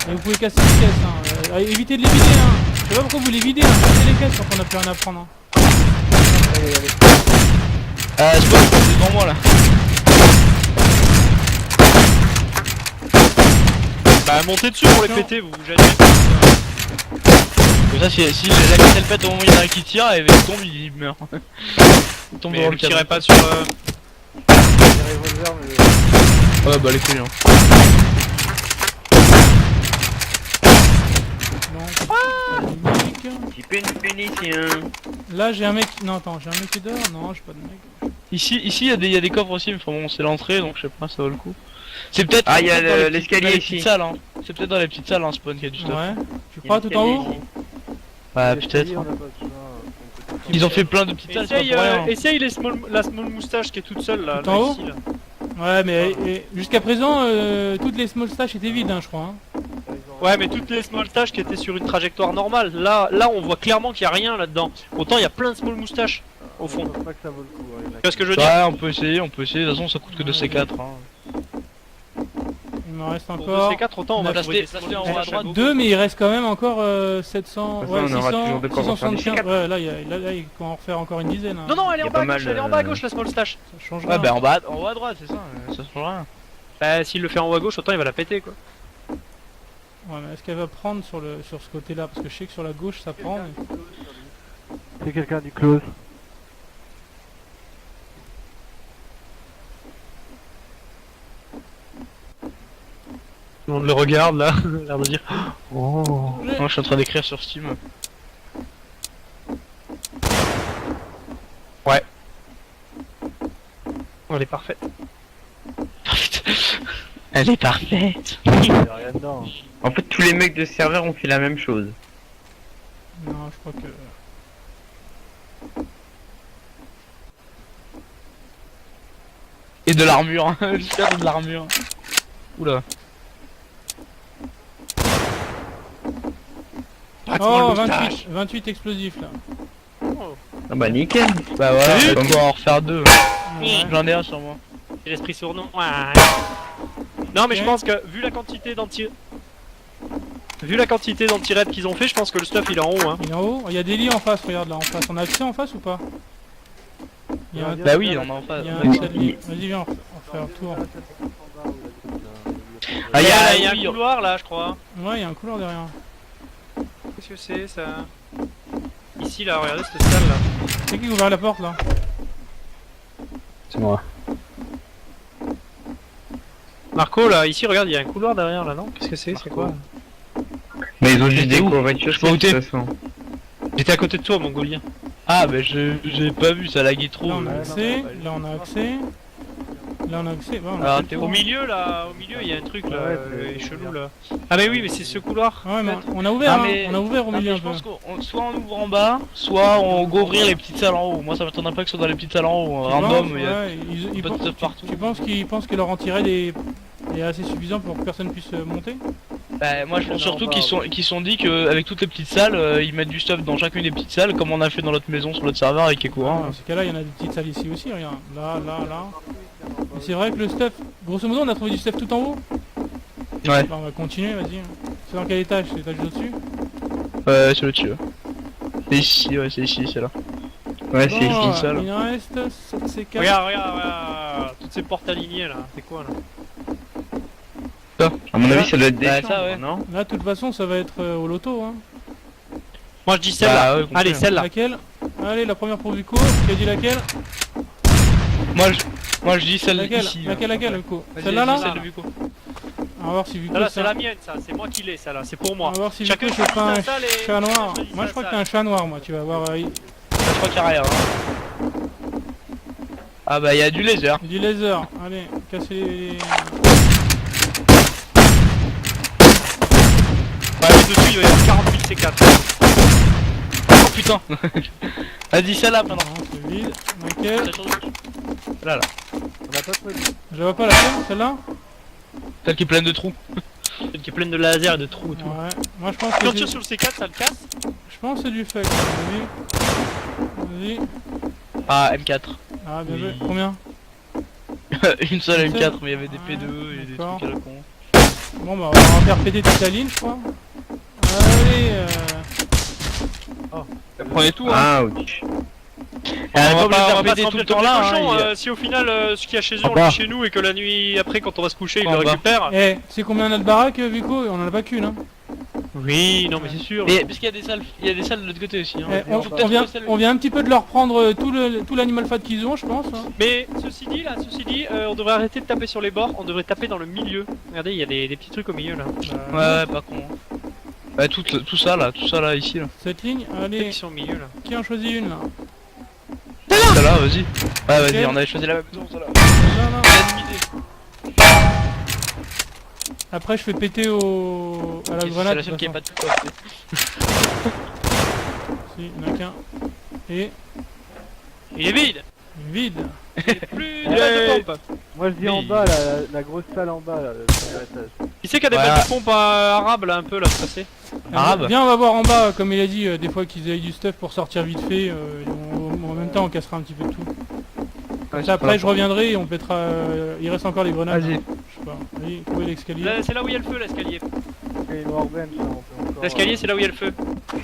Et vous pouvez casser les caisses, hein. Évitez de les vider, hein. Je sais pas pourquoi vous les videz, hein. Cassez les caisses quand on a plus rien à prendre. Hein. Spawn, c'est devant moi là. Bah montez dessus pour les Non. péter, vous gênez. Comme ça, si la caisse elle pète au moment où il y en a un qui tire, et il tombe, il meurt. Il tombe Mais dans vous le tirez cadre. pas sur... des revolvers, mais... Ouais, bah les couilles. Hein. Non. Pas de mec. J'ai pas une punition. Là j'ai un mec. Non, attends, j'ai un mec qui dort. Non, j'ai pas de mec. Ici, il y a des coffres aussi, mais enfin bon, c'est l'entrée donc je sais pas, ça vaut le coup. C'est peut-être. Ah, il y a peut-être dans les petites- l'escalier dans les ici. petites salles, hein. C'est peut-être dans les petites salles, hein, Spawn, qu'il y a du stuff. Ouais. Tu crois tout en haut? Ouais, les peut-être. escaliers, on hein. a pas besoin, on peut- Ils ont fait plein de petites salles, c'est pas Essaye, pour rien. essaye la small moustache qui est toute seule là. Tout en haut ici, là. Ouais, mais jusqu'à présent, toutes les small stash étaient vides, hein, je crois. Hein. Ouais, mais toutes les small stash qui étaient sur une trajectoire normale, là on voit clairement qu'il y a rien là-dedans. Autant il y a plein de small moustaches au Je fond. pense pas que ça vaut le coup. Ouais, Tu vois ce que je veux dire? Ouais, on peut essayer, on peut essayer. De toute façon, ça coûte que 2 C4. Hein. Il m'en reste Pour encore. 2C4, autant on On va a trouver des placé small en haut à moustaches à droite. gogo. Deux, mais il reste quand même encore 700. De toute Ouais, façon, on aura 600, toujours de quoi refaire des 675. C4. Ouais, là, il faut en refaire encore une dizaine. Hein. Non, non, elle est Y a en bas pas à gauche, mal, elle est en bas à gauche la small stash. Ça change Ouais, rien. bah en haut à droite, c'est ça, ça change rien. Bah, s'il le fait en haut à gauche, autant il va la péter quoi. Ouais, mais est-ce qu'elle va prendre sur ce côté-là? Parce que je sais que sur la gauche ça prend. Mais... C'est quelqu'un du close. Tout le monde le regarde là, l'air de dire. Oh. Moi, je suis en train d'écrire sur Steam. Oh, elle est parfaite. Elle est parfaite. Il y a rien dedans. En fait, tous les mecs de serveur ont fait la même chose. Non, je crois que. Et de l'armure, j'espère de l'armure. Oula. Oh, 28 explosifs là. Ah bah nickel. Bah voilà, Salut. on va en refaire 2. Ouais. J'en ai un sur moi. C'est l'esprit sournois. Non, mais je pense que vu la quantité d'anti-raid qu'ils ont fait, je pense que le stuff il est en haut. Hein. Il est en haut. Il y a des lits en face, regarde là en face. On a accès en face ou pas? Il y a un, Bah oui, on en face. il y a un accès de lit. Vas-y, viens, on fait un tour. Ah, il y a, oui, un couloir là, je crois. Ouais, il y a un couloir derrière. Qu'est-ce que c'est ça? Ici là, regardez cette salle là. C'est qui a ouvert la porte là? C'est moi. Marco là, ici regarde, il y a un couloir derrière là, non? Qu'est-ce que c'est? C'est quoi? Mais ils ont juste des où courbatures Je peux où de t'es toute façon. J'étais à côté de toi, mongolien. Ah bah j'ai pas vu, ça laguait trop. Là on a ouais, accès, non, là on a accès. Là on a accès. Ouais, on a Alors, fait le t'es tour. Au milieu là, il y a un truc là, Ouais, c'est chelou là. Ah mais oui, mais c'est ce couloir. Ouais, mais peut-être. on a ouvert, Ah, hein. mais- On a ouvert au Non, milieu mais un je peu. pense qu'on soit on ouvre en bas, soit on go ouvrir les petites salles en haut. Moi ça m'étonnerait pas que ce soit dans les petites salles en haut, Tu random, penses il y a ouais, ils pas de pensent- stuff partout. Tu penses qu'ils pensent que leur anti-raid est assez suffisant pour que personne puisse monter? Bah, moi je pense Non, surtout pas, qu'ils sont dit qu'avec toutes les petites salles, ils mettent du stuff dans chacune des petites salles, comme on a fait dans notre maison sur notre serveur avec Ekura. Dans ce cas-là, il y en a des petites salles ici aussi, regarde. Là, là, là. Et c'est vrai que le stuff, grosso modo, on a trouvé du stuff tout en haut. Ouais, Bah, on va continuer, vas-y. C'est dans quel étage? C'est l'étage au-dessus? c'est le dessus. C'est ici, ouais, c'est ici, c'est là. Ouais, Bon, c'est ici. ça, là. il en reste 7 C4. Regarde, toutes ces portes alignées là, c'est quoi là? Ça, À mon avis, ça doit être des Bah, chambres, ça, ouais. non? Là, de toute façon, ça va être au loto. Hein. Moi je dis celle-là. Bah, ouais, compris, Allez, hein. celle-là. Laquelle? Allez, la première pour Vico. Qui a dit laquelle? Moi je dis celle Laquelle? ici. Laquelle, Vico? Vas-y, Celle-là, là? vas-y, celle de Vico. On va voir si Vico. Celle-là, ça- c'est la mienne, ça. C'est moi qui l'ai, celle-là. C'est pour On moi. va voir si Chacun Vico, c'est pas un choisit sa salle et- chat noir. chacun choisit Moi, je sa crois que salle. t'es un chat noir, moi. Tu vas voir. Je crois qu'il y a rien. Hein. Ah bah il y a du laser. Du laser. Allez, cassez les. Ouais, mais dessus, il va y avoir 48 C4. Oh putain. Vas-y celle-là maintenant. Non, c'est vide. Laquelle? Là là. On a pas de truc. Je vois pas laquelle, celle-là? Celle qui est pleine de trous. Celle qui est pleine de laser et de trous et tout. Ouais. Moi, je pense Si que on tire sur le C4, ça le casse. je pense que c'est du fake. Vas-y. Vas-y. Ah M4. Ah, bien Oui. joué. Combien? Une seule Une M4 seule mais il y avait des P2 et des d'accord. trucs à la con. Bon, bah, on va en faire péter toute la ligne, je crois. Allez, Prenez tout, hein. Ouch. On va on pas va péter se tout le remplir temps comme là. des cochons, Hein, si au final ce qu'il y a chez eux En on le bas. met chez nous et que la nuit après quand on va se coucher il En le bas. récupère. Eh, c'est combien notre baraque, Vico? On en a pas qu'une, hein. Oui, non mais c'est sûr. Et parce qu'il y a des salles, il y a des salles de l'autre côté aussi. Hein. Eh, Faut peut-être trouver celle- on vient un petit peu de leur prendre tout l'animal fat qu'ils ont, je pense. Hein. Mais ceci dit, on devrait arrêter de taper sur les bords, on devrait taper dans le milieu. Regardez, il y a des petits trucs au milieu là. Ouais, pas con. Ouais, tout ça là, ici là. Cette ligne, Peut-être allez, qu'ils sont au milieu là. qui en choisit une là? Celle-là, vas-y. Ouais, vas-y, Ok. on avait choisi la même maison, celle-là. Là, là. L'ennemi. Après, je fais péter à la C'est grenade. la seule de qui est toute pas tout coffre. façon. Si, il n'y en a qu'un. Et Il est vide. vide. Plus de balles de pompe. Moi je dis en Oui. bas, la grosse salle en bas, là, le premier étage. Qui c'est qu'il y a des Ouais. balles de pompe arabes là un peu là passé? Arabe. Viens, on va voir en bas, comme il a dit, des fois qu'ils aient du stuff pour sortir vite fait. Et en même temps, on cassera un petit peu de tout. Comme ça, après, je reviendrai et on pètera. Il reste encore les grenades. Vas-y. hein. Je sais pas. Allez, trouvez l'escalier. C'est là où il y a le feu l'escalier. Il y a une workbench, là, on peut encore... L'escalier c'est là où il y a le feu.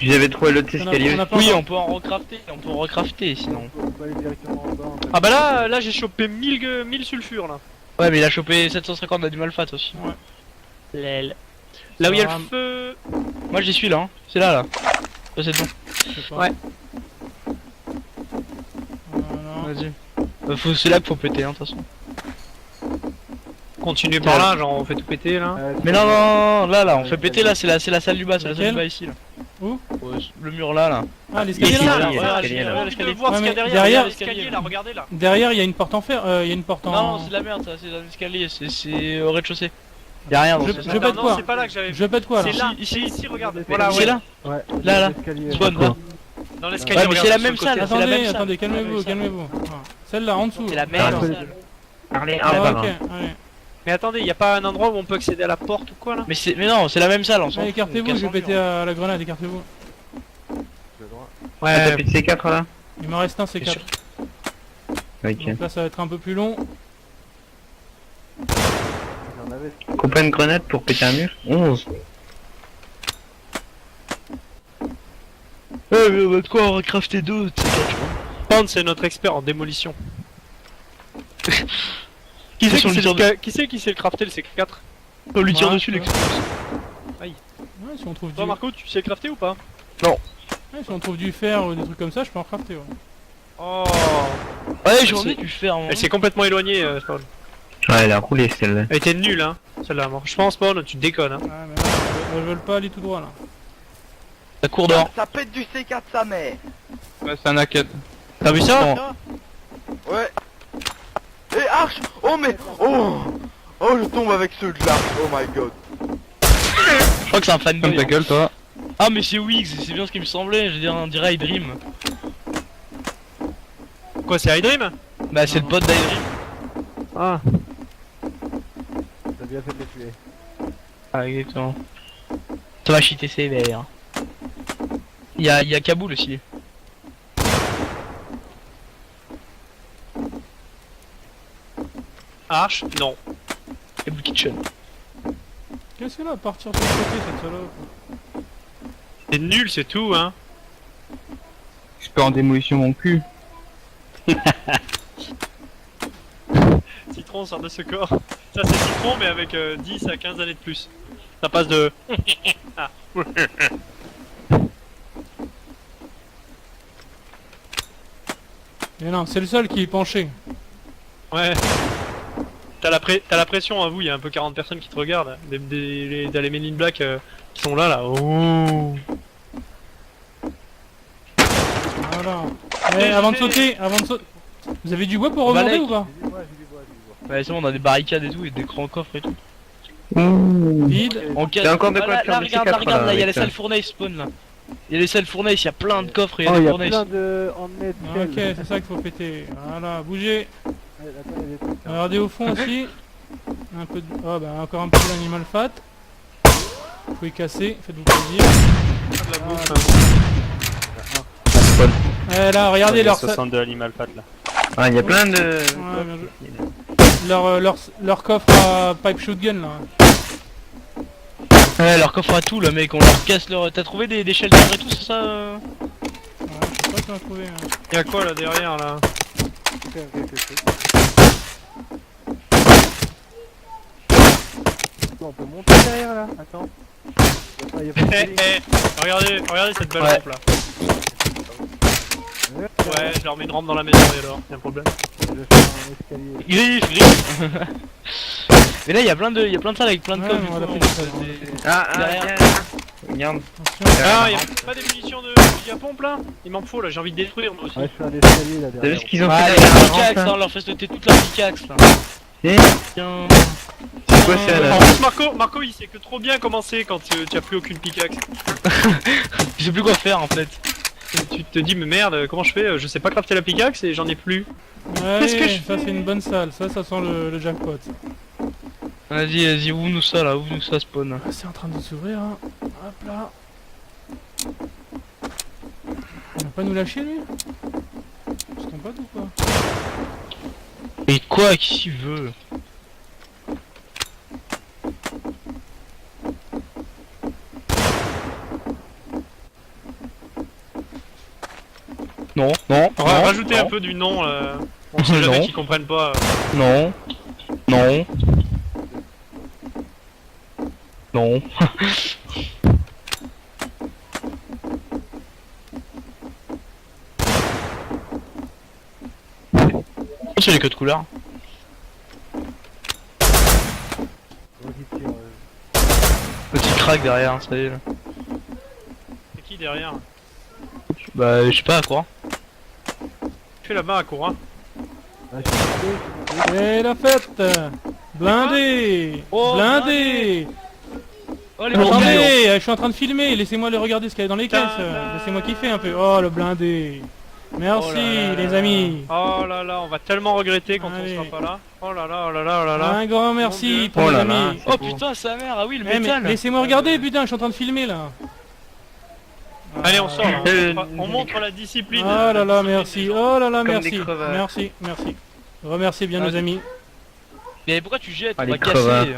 J'avais trouvé l'autre On a- escalier. on a pas Oui, encore- on peut en recrafter sinon. On peut aller directement en bas, en fait. Ah bah là j'ai chopé 1000 sulfures là. Ouais, mais il a chopé 750 d'animal fat aussi. Lel. Là où il y a Ça le feu. Moi j'y suis là, hein. C'est là. Ça c'est bon. Je sais pas. Ouais. Voilà. Vas-y. C'est là qu'il faut péter, hein, de toute façon. Continuez par là, genre on fait tout péter là. Mais non, non, là, on fait péter là, c'est la salle du bas, c'est la salle Laquelle du bas ici là. Où Ouais, le mur là. Ah, l'escalier Ici, là là. Regarde, l'escalier, là. regarde l'escalier. Voir Ouais, ce qu'il y a mais derrière. derrière- Regarde l'escalier là, regardez là. Derrière, il y a une porte en fer. Il y a une porte en. Non, c'est de la merde ça, c'est un escalier, c'est au rez-de-chaussée. Y'a rien dans Je- ce je- sens. pète Non, quoi c'est pas là que j'avais vu. Je pète quoi là C'est là, Ici, ici, regarde. Voilà, Voilà, C'est ouais. là. Ouais, Là. l'escalier. Spawn quoi. Dans l'escalier. Ouais, mais c'est la regarde, même sur le côté. salle. c'est la même Attendez, salle. attendez, C'est la calmez-vous, même salle. calmez-vous. Ah, celle-là, en dessous. C'est la Ah, même c'est- salle. Parlez, Ah, ah, ok, bah, allez. Mais attendez, y a pas un endroit où on peut accéder à la porte ou quoi là? Mais non, c'est la même salle, on s'en Allez, fout, écartez-vous, on je vais casse le péter mur. à la grenade, écartez-vous. Le droit. t'as plus de C4 là? Il m'en reste un, c'est 4. Ok. Donc là, ça va être un peu plus long. Il y en avait. Couper une grenade pour péter un mur? 11. Ouais, mais on va de quoi en recrafter deux, tu sais, tu vois. Pound c'est notre expert en démolition. Qui c'est Sur qui le sait tir le- qui c'est qui sait le crafter le C4? On lui tire Ouais, dessus, ouais. l'explose. Ouais, si on trouve du... Toi Marco, tu sais le crafter ou pas? ouais, si on trouve du fer ou des trucs comme ça, je peux en crafter, ouais. Oh. Ouais, j'en ai du fer, moi. Elle s'est complètement éloignée, Spawn. Ouais, elle a roulé celle-là. Elle était nulle, hein, celle-là. Je pense, Spawn, tu déconnes, hein. Ah, mais là, elles veulent pas aller tout droit, là. La cour d'or. Ça pète du C4 sa mère. Ouais, c'est un naked. T'as vu ça? Non. Ouais. Et Arch. Oh mais. Oh. Oh je tombe avec ceux de là. Oh my god. Je crois que c'est un Comme fanboy. ta gueule, toi. Ah, mais c'est Wiggs, c'est bien ce qui me semblait, je veux dire, on dirait iDream. Quoi, c'est iDream? Bah, c'est le pote d'iDream. Ah. T'as bien fait de les tuer. Ah, exactement. Ça va cheater sévère. Il y a Kaboul aussi. Arch? Non. Kaboul Kitchen. Qu'est-ce qu'elle a à partir sur le côté, cette salope? C'est nul, c'est tout, hein. Expert en démolition, mon cul. Citron sort de ce corps. Ça c'est citron mais avec 10 à 15 années de plus. Ça passe de... Ah. Mais non, c'est le seul qui est penché. Ouais. T'as la pression à vous, il y a un peu 40 personnes qui te regardent. T'as les Men in Black qui sont là. Oh. Voilà. Eh, avant de sauter, Vous avez du bois pour remonter Balek. ou pas? J'ai du bois, j'ai du bois, j'ai du bois. Ouais, c'est bon, on a des barricades et tout, et des grands coffres et tout. Vide. En Il y a encore de quoi là, faire là, des regarde, C4, regarde, là, il y a les avec ça. salles fournaise spawn là. Il y a les salles fournaise, il y a plein de coffres et il y Oh, a il des y a fournaises. plein de handmade Ok, shell. c'est ça qu'il faut péter. Voilà, bougez. Ouais, attends, il y a des trucs, hein. Regardez au fond aussi. Un peu de... Oh bah encore un peu d'animal fat. Vous pouvez casser, faites-vous plaisir. De la bouffe, hein. Eh là, regardez leur... 62 animal fat là. Ah, il y a plein de... Ouais, bien joué. Leur coffre à pipe shotgun là. Ouais, leur coffre à tout là, mec, on leur casse leur. T'as trouvé des shelters et tout, c'est ça Ouais, je sais pas qu'on a trouvé. Hein. Y'a quoi là derrière là? Faire quelque chose. On peut monter derrière là. Attends. Y a pas de ceiling. Regardez cette belle Ouais. rampe là. Ouais, je leur mets une rampe dans la maison et alors, y'a un problème. Je vais faire un escalier. Griffe. Mais là, il y a plein de salles avec plein de Ouais, coffres. mais on du l'a coup, fait, on- ça, des- Ah, Derrière. regarde. Attention. Ah, y'a pas des munitions de gigapompe là? Il m'en faut là, j'ai envie de détruire moi aussi. Ouais, je fais un escalier là T'as vu derrière. ce qu'ils ont Ah, fait les derrière la pickaxes, rampe, hein, là on leur fait sauter toute leur pickaxe là. Eh, Tiens. c'est quoi ça En là plus Marco il sait que trop bien commencer quand tu as plus aucune pickaxe. Je sais plus quoi faire en fait. Tu te dis mais merde, comment je fais? Je sais pas crafter la pickaxe et j'en ai plus. Ouais, Qu'est-ce que je ça c'est une bonne salle. Ça sent le jackpot. Vas-y, ouvre-nous ça là, ouvre-nous ça spawn. Ah, c'est en train de s'ouvrir. Hein. Hop là. Il va pas nous lâcher lui? On se trompe pas ou quoi? Et quoi, qui veut? Non, non, On va non, rajouter non, un peu du nom là. On sait jamais Non. qu'ils comprennent pas. non, non, non. Oh, c'est les codes couleurs. Vas-y, tire. Petit crack derrière, ça y est. Là. C'est qui derrière? Bah, je sais pas quoi. Tu fais là-bas à Koura. Ah, je suis monté. Et la fête! Blindé! Oh, Blindé! Oh, les Attendez, je suis en train de filmer, laissez-moi le regarder ce qu'il y a dans les caisses. Ta-da. Laissez-moi kiffer un peu. Oh le blindé! Merci Oh là là les là amis! Oh là là, on va tellement regretter quand Allez. on sera pas là. Oh là là, oh là là, oh là là. Un grand Mon merci Dieu. pour Oh les là là. amis! Oh putain, sa mère, ah oui, le Eh, mais métal. laissez-moi regarder, putain, je suis en train de filmer là! Allez, on sort là. Euh, On montre la discipline. Oh là là, La discipline merci! des gens. Oh là là, Comme merci! des crevards. Merci, merci! Remerciez bien Ah, nos amis. Mais pourquoi tu jettes? Ah, On les va crevards. casser.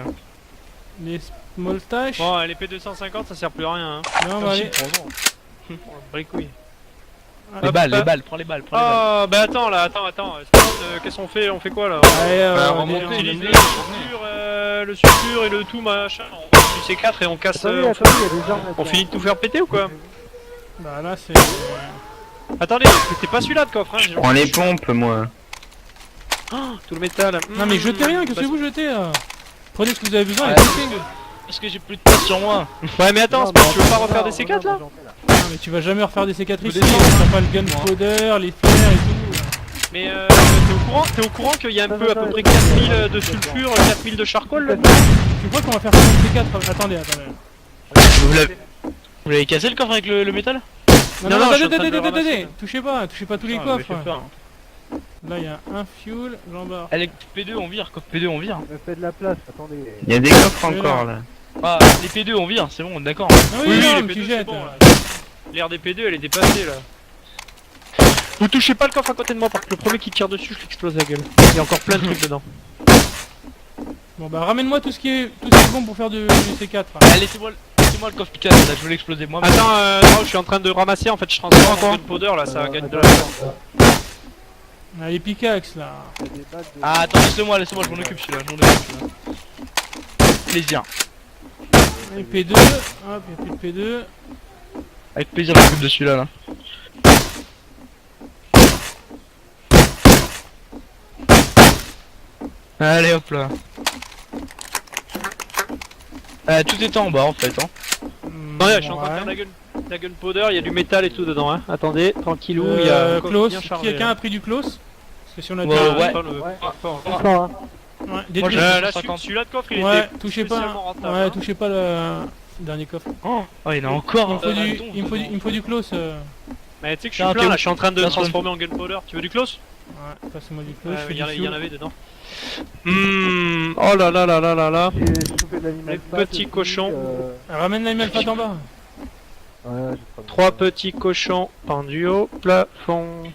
Les small tâches. Bon, les P250 ça sert plus à rien. Hein. Non, bah, Merci, allez. prends-en. On va les couilles. Les Hop, balles, hop. les balles, prends les balles, prends les balles. Oh, bah attends là, attends. Spawn, qu'est-ce qu'on fait? On fait quoi là? Allez, Bah, on remonter, est- On les utilise le sulfure et le tout machin. On fait du C4 et on casse. Attendez, attendez, il y a des armes là-dedans. On finit de tout faire péter ou quoi? Bah là c'est... Attendez, c'était pas celui-là de coffre, hein. Je prends les pompes, moi. Tout le métal. Non mais jetez rien, qu'est-ce que Bah, vous jetez là? Prenez ce que vous avez besoin et Ouais. jetez. Parce que j'ai plus de place sur moi. Ouais, mais attends, Non, Spawn, mais tu veux pas on refaire va- des C4 là? Non mais tu vas jamais refaire des cicatrices Faut ici, des t'as pas le gunpowder, les flares et tout. Mais t'es au courant qu'il y a un peu à peu près 4000 de sulfure, 4000 de charcoal là? Tu crois qu'on va faire ça en C4? Attendez. Vous l'avez cassé le coffre avec le métal? Non, Non, non, non, je suis en train de le attendez, ramasser. touchez pas tous les Putain, vous m'avez coffres. fait peur. Là il y a un fuel, j'en barre. Allez, P2 on vire, coffre P2 on vire. Me fait de la place, attendez. Il y a des coffres Mais encore non. là. Ah, les P2 on vire, c'est bon, d'accord. Ah Oui, oui, non, les mais P2 tu c'est jettes. bon là. L'air des P2 elle est dépassée là. Vous touchez pas le coffre à côté de moi parce que le premier qui tire dessus je l'explose la gueule. Il y a encore plein de trucs dedans. Bon bah ramène-moi tout ce qui est bon pour faire du C4. Ah, laissez-moi le coffre Picasso, là je veux l'exploser moi. Attends, non, je suis en train de ramasser en fait, je transforme en gunpowder là, ça gagne de la force. Ah, les pickaxes là. Il y a des balles de... Ah, attends, laisse-moi, je m'en occupe celui-là, je m'en occupe celui-là. plaisir. Et P2, hop, y'a plus de P2. Avec plaisir, je m'occupe de celui-là, là. Allez, hop là. Tout est en bas, en fait, hein. Non, je suis en train de faire la gunpowder, il y a du métal et tout dedans, hein. Attendez, tranquillou, il y a close. bien chargé. Quelqu'un a pris du close? Parce que si on a Ouais, déjà- ouais. Fort, hein. Ouais, Là, détruit. celui-là de coffre, il Ouais, était touchez pas. spécialement rentable, Ouais, hein. touchez pas le dernier coffre. Oh, il y en a encore. Il me faut du, attends, il me faut du, il me faut du close. Mais tu sais que je Tiens, suis plein Théo, là, je suis en train de tiens, transformer en gunpowder. Tu veux du close? Ouais, passez-moi du close. je fais Il y en du a- il y en fuel. avait dedans. Oh là là là là là là. J'ai chopé de l'animal Les fat petits aussi, cochons. Ramène l'animal fat en bas. Ouais, j'ai pas 3 petits cochons pendus au plafond.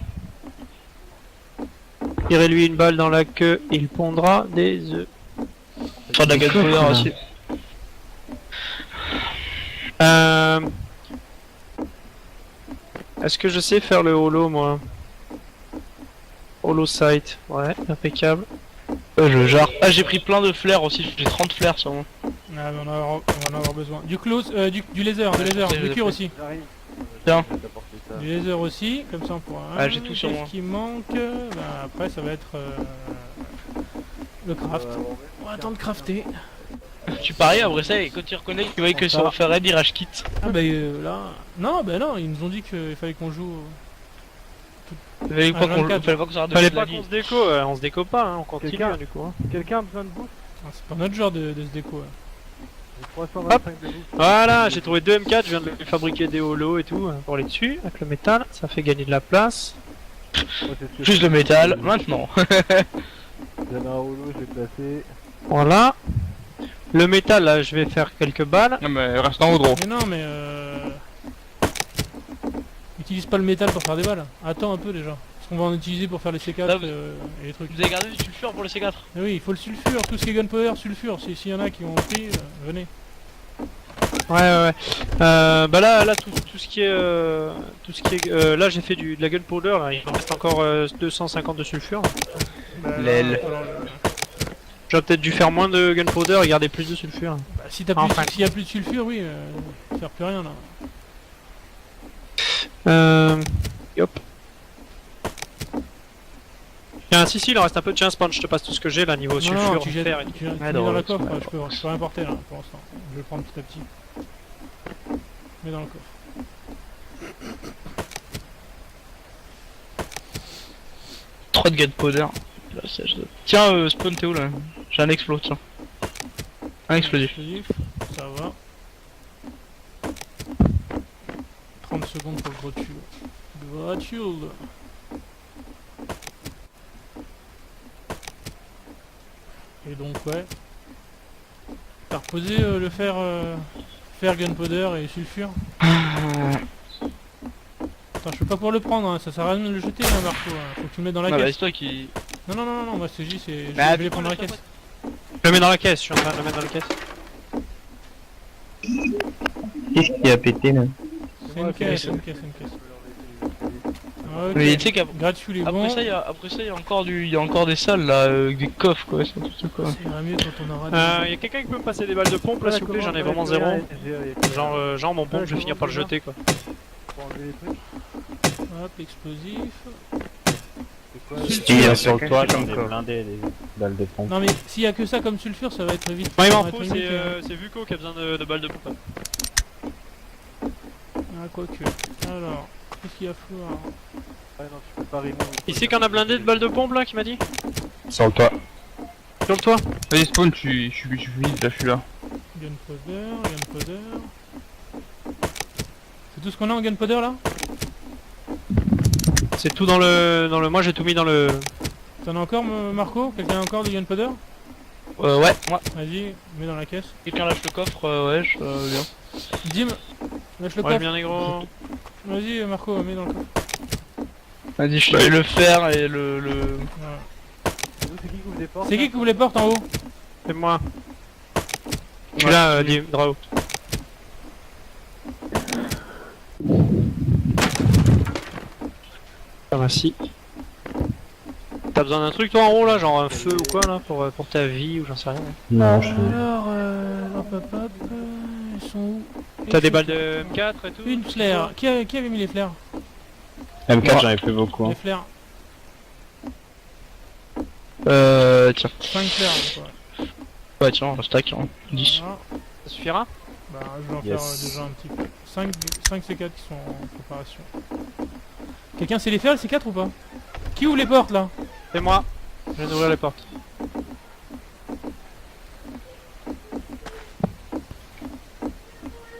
Tirez-lui une balle dans la queue, il pondra des œufs. Faire de la gunpowder aussi. Est-ce que je sais faire le holo moi? Holo site, ouais, impeccable. Je jarre. Ah, j'ai pris plein de flares aussi, j'ai 30 flares sur moi. Ah, mais on va en avoir besoin. Du close, du laser, Ouais, du cuir aussi. J'arrive. Tiens. Je vais t'apporter ça. Du laser aussi, comme ça on pourra. Ah, j'ai tout sur Qu'est-ce moi. qui manque? Bah, après, ça va être le craft. On va attendre de crafter. Tu paries après ça, et quand tu reconnais que tu voyais que sur Fared, il rage quitte. Ah, bah là. Non, bah non, ils nous ont dit qu'il fallait qu'on joue. Il fallait pas qu'on 24. fallait pas qu'on s'arrête de Fallait faire pas la qu'on ligne. se déco, on se déco pas, hein, on continue Quelqu'un- hein, du coup. Hein. Quelqu'un a besoin de bouffe? Ah, c'est pas notre genre de se déco. Ouais. J'ai 325 de bouffe. Voilà, j'ai trouvé 2 M4, je viens de lui fabriquer des holos et tout pour les dessus avec le métal, ça fait gagner de la place. Moi, c'est ce que Juste le métal, maintenant. J'en ai un rouleau, je l'ai placé. Voilà. Le métal là, je vais faire quelques balles. Non mais reste en haut droit. Mais non, mais utilise pas le métal pour faire des balles. Attends un peu déjà. Parce qu'on va en utiliser pour faire les C4 Ah, vous- et les trucs. Vous avez gardé du sulfure pour le C4? Mais oui, il faut le sulfure, tout ce qui est gunpowder, sulfure. S'il y en a qui ont pris, venez. Ouais. Bah là tout ce qui est là j'ai fait de la gunpowder là, il me reste encore 250 de sulfure. Bah, L'aile. J'aurais peut-être dû faire moins de gunpowder et garder plus de sulfure. Bah, si t'as plus, Enfin. s'il y a plus de sulfure, oui, ça sert plus rien là. Hop. Tiens, si, il en reste un peu. Tiens, Spawn, je te passe tout ce que j'ai là, niveau Non, non, sulfure, tu jettes, fer et tout. tu mets Ah, dans non, la c'est coffre, pas je peux rien porter là pour l'instant. Je vais prendre petit à petit. Mets dans le coffre. Trop de gunpowder. Là, ça, tiens, Spawn, t'es où là? J'ai un explo, tiens. Un explosif. Ça va. 30 secondes pour le gros tube. Gros tube. Et donc ouais. T'as reposé le fer gunpowder et sulfure. Attends, je peux pas pouvoir le prendre, hein. Ça sert à rien de le jeter, hein, Marco. Hein. Faut que tu le mettes dans la Ah, bah, caisse. c'est toi qui. Non, moi c'est juste, je Bah, vais les prendre dans la caisse. Je le mets dans la caisse, je suis en train de le mettre dans la caisse. Qu'est-ce qui a pété là? C'est une caisse, c'est une caisse. Ah, ok. Mais tu sais qu'après Gratuit les bons. ça, il y a encore il y a encore des salles là, avec des coffres quoi, c'est tout ça quoi. Ça ira mieux quand on aura Y a quelqu'un qui peut me passer des balles de pompe là, s'il vous plaît, j'en ai vraiment zéro. Genre mon pompe, je vais finir par le jeter quoi. Pour enlever les trucs. Hop, explosif. C'est quoi? Sulfure. sur le toit comme blindé les balles de pompe. Non mais s'il y a que ça comme sulfure, ça va être vite. Non, il ça m'en va être faut, limité, hein. c'est Vuko qui a besoin de balles de pompe. Ah, quoique. Alors, qu'est-ce qu'il y a à foutre? Ah non, tu peux pas rimer. Ici qu'on a blindé de balles de pompe là, qui m'a dit? Sur le toit. Sur le toit. Allez Spawn, je suis vide là, je suis là. Gunpowder. C'est tout ce qu'on a en gunpowder là? C'est tout dans le... Moi j'ai tout mis dans le... T'en as encore, Marco? Quelqu'un a encore du gunpowder? Ouais, moi. Vas-y, mets dans la caisse. Quelqu'un lâche le coffre, ouais, je viens. Dim, lâche le Ouais, coffre. bien négro. Vas-y, Marco, mets dans le coffre. Vas-y, je vais le faire et le. Voilà. C'est qui qui ouvre des portes? C'est qui ouvre les portes en haut? C'est moi. Je suis là, Dim, Drao. Ah bah si. T'as besoin d'un truc toi en haut là, genre un feu ou quoi là, pour ta vie ou j'en sais rien. Non, je Alors, Ils sont où? T'as des balles de M4 et tout? Une flare. Qui avait mis les flares? M4, j'en ai plus beaucoup. Les Hein. flares. Tiens. 5 flares. Quoi. Ouais, tiens, un stack, hein. 10. Voilà. Ça suffira? Bah, je vais en Yes. faire déjà un petit peu. 5 C4 qui sont en préparation. Quelqu'un sait les faire, les C4 ou pas? Qui ouvre les portes là? C'est moi. Je viens d'ouvrir les portes.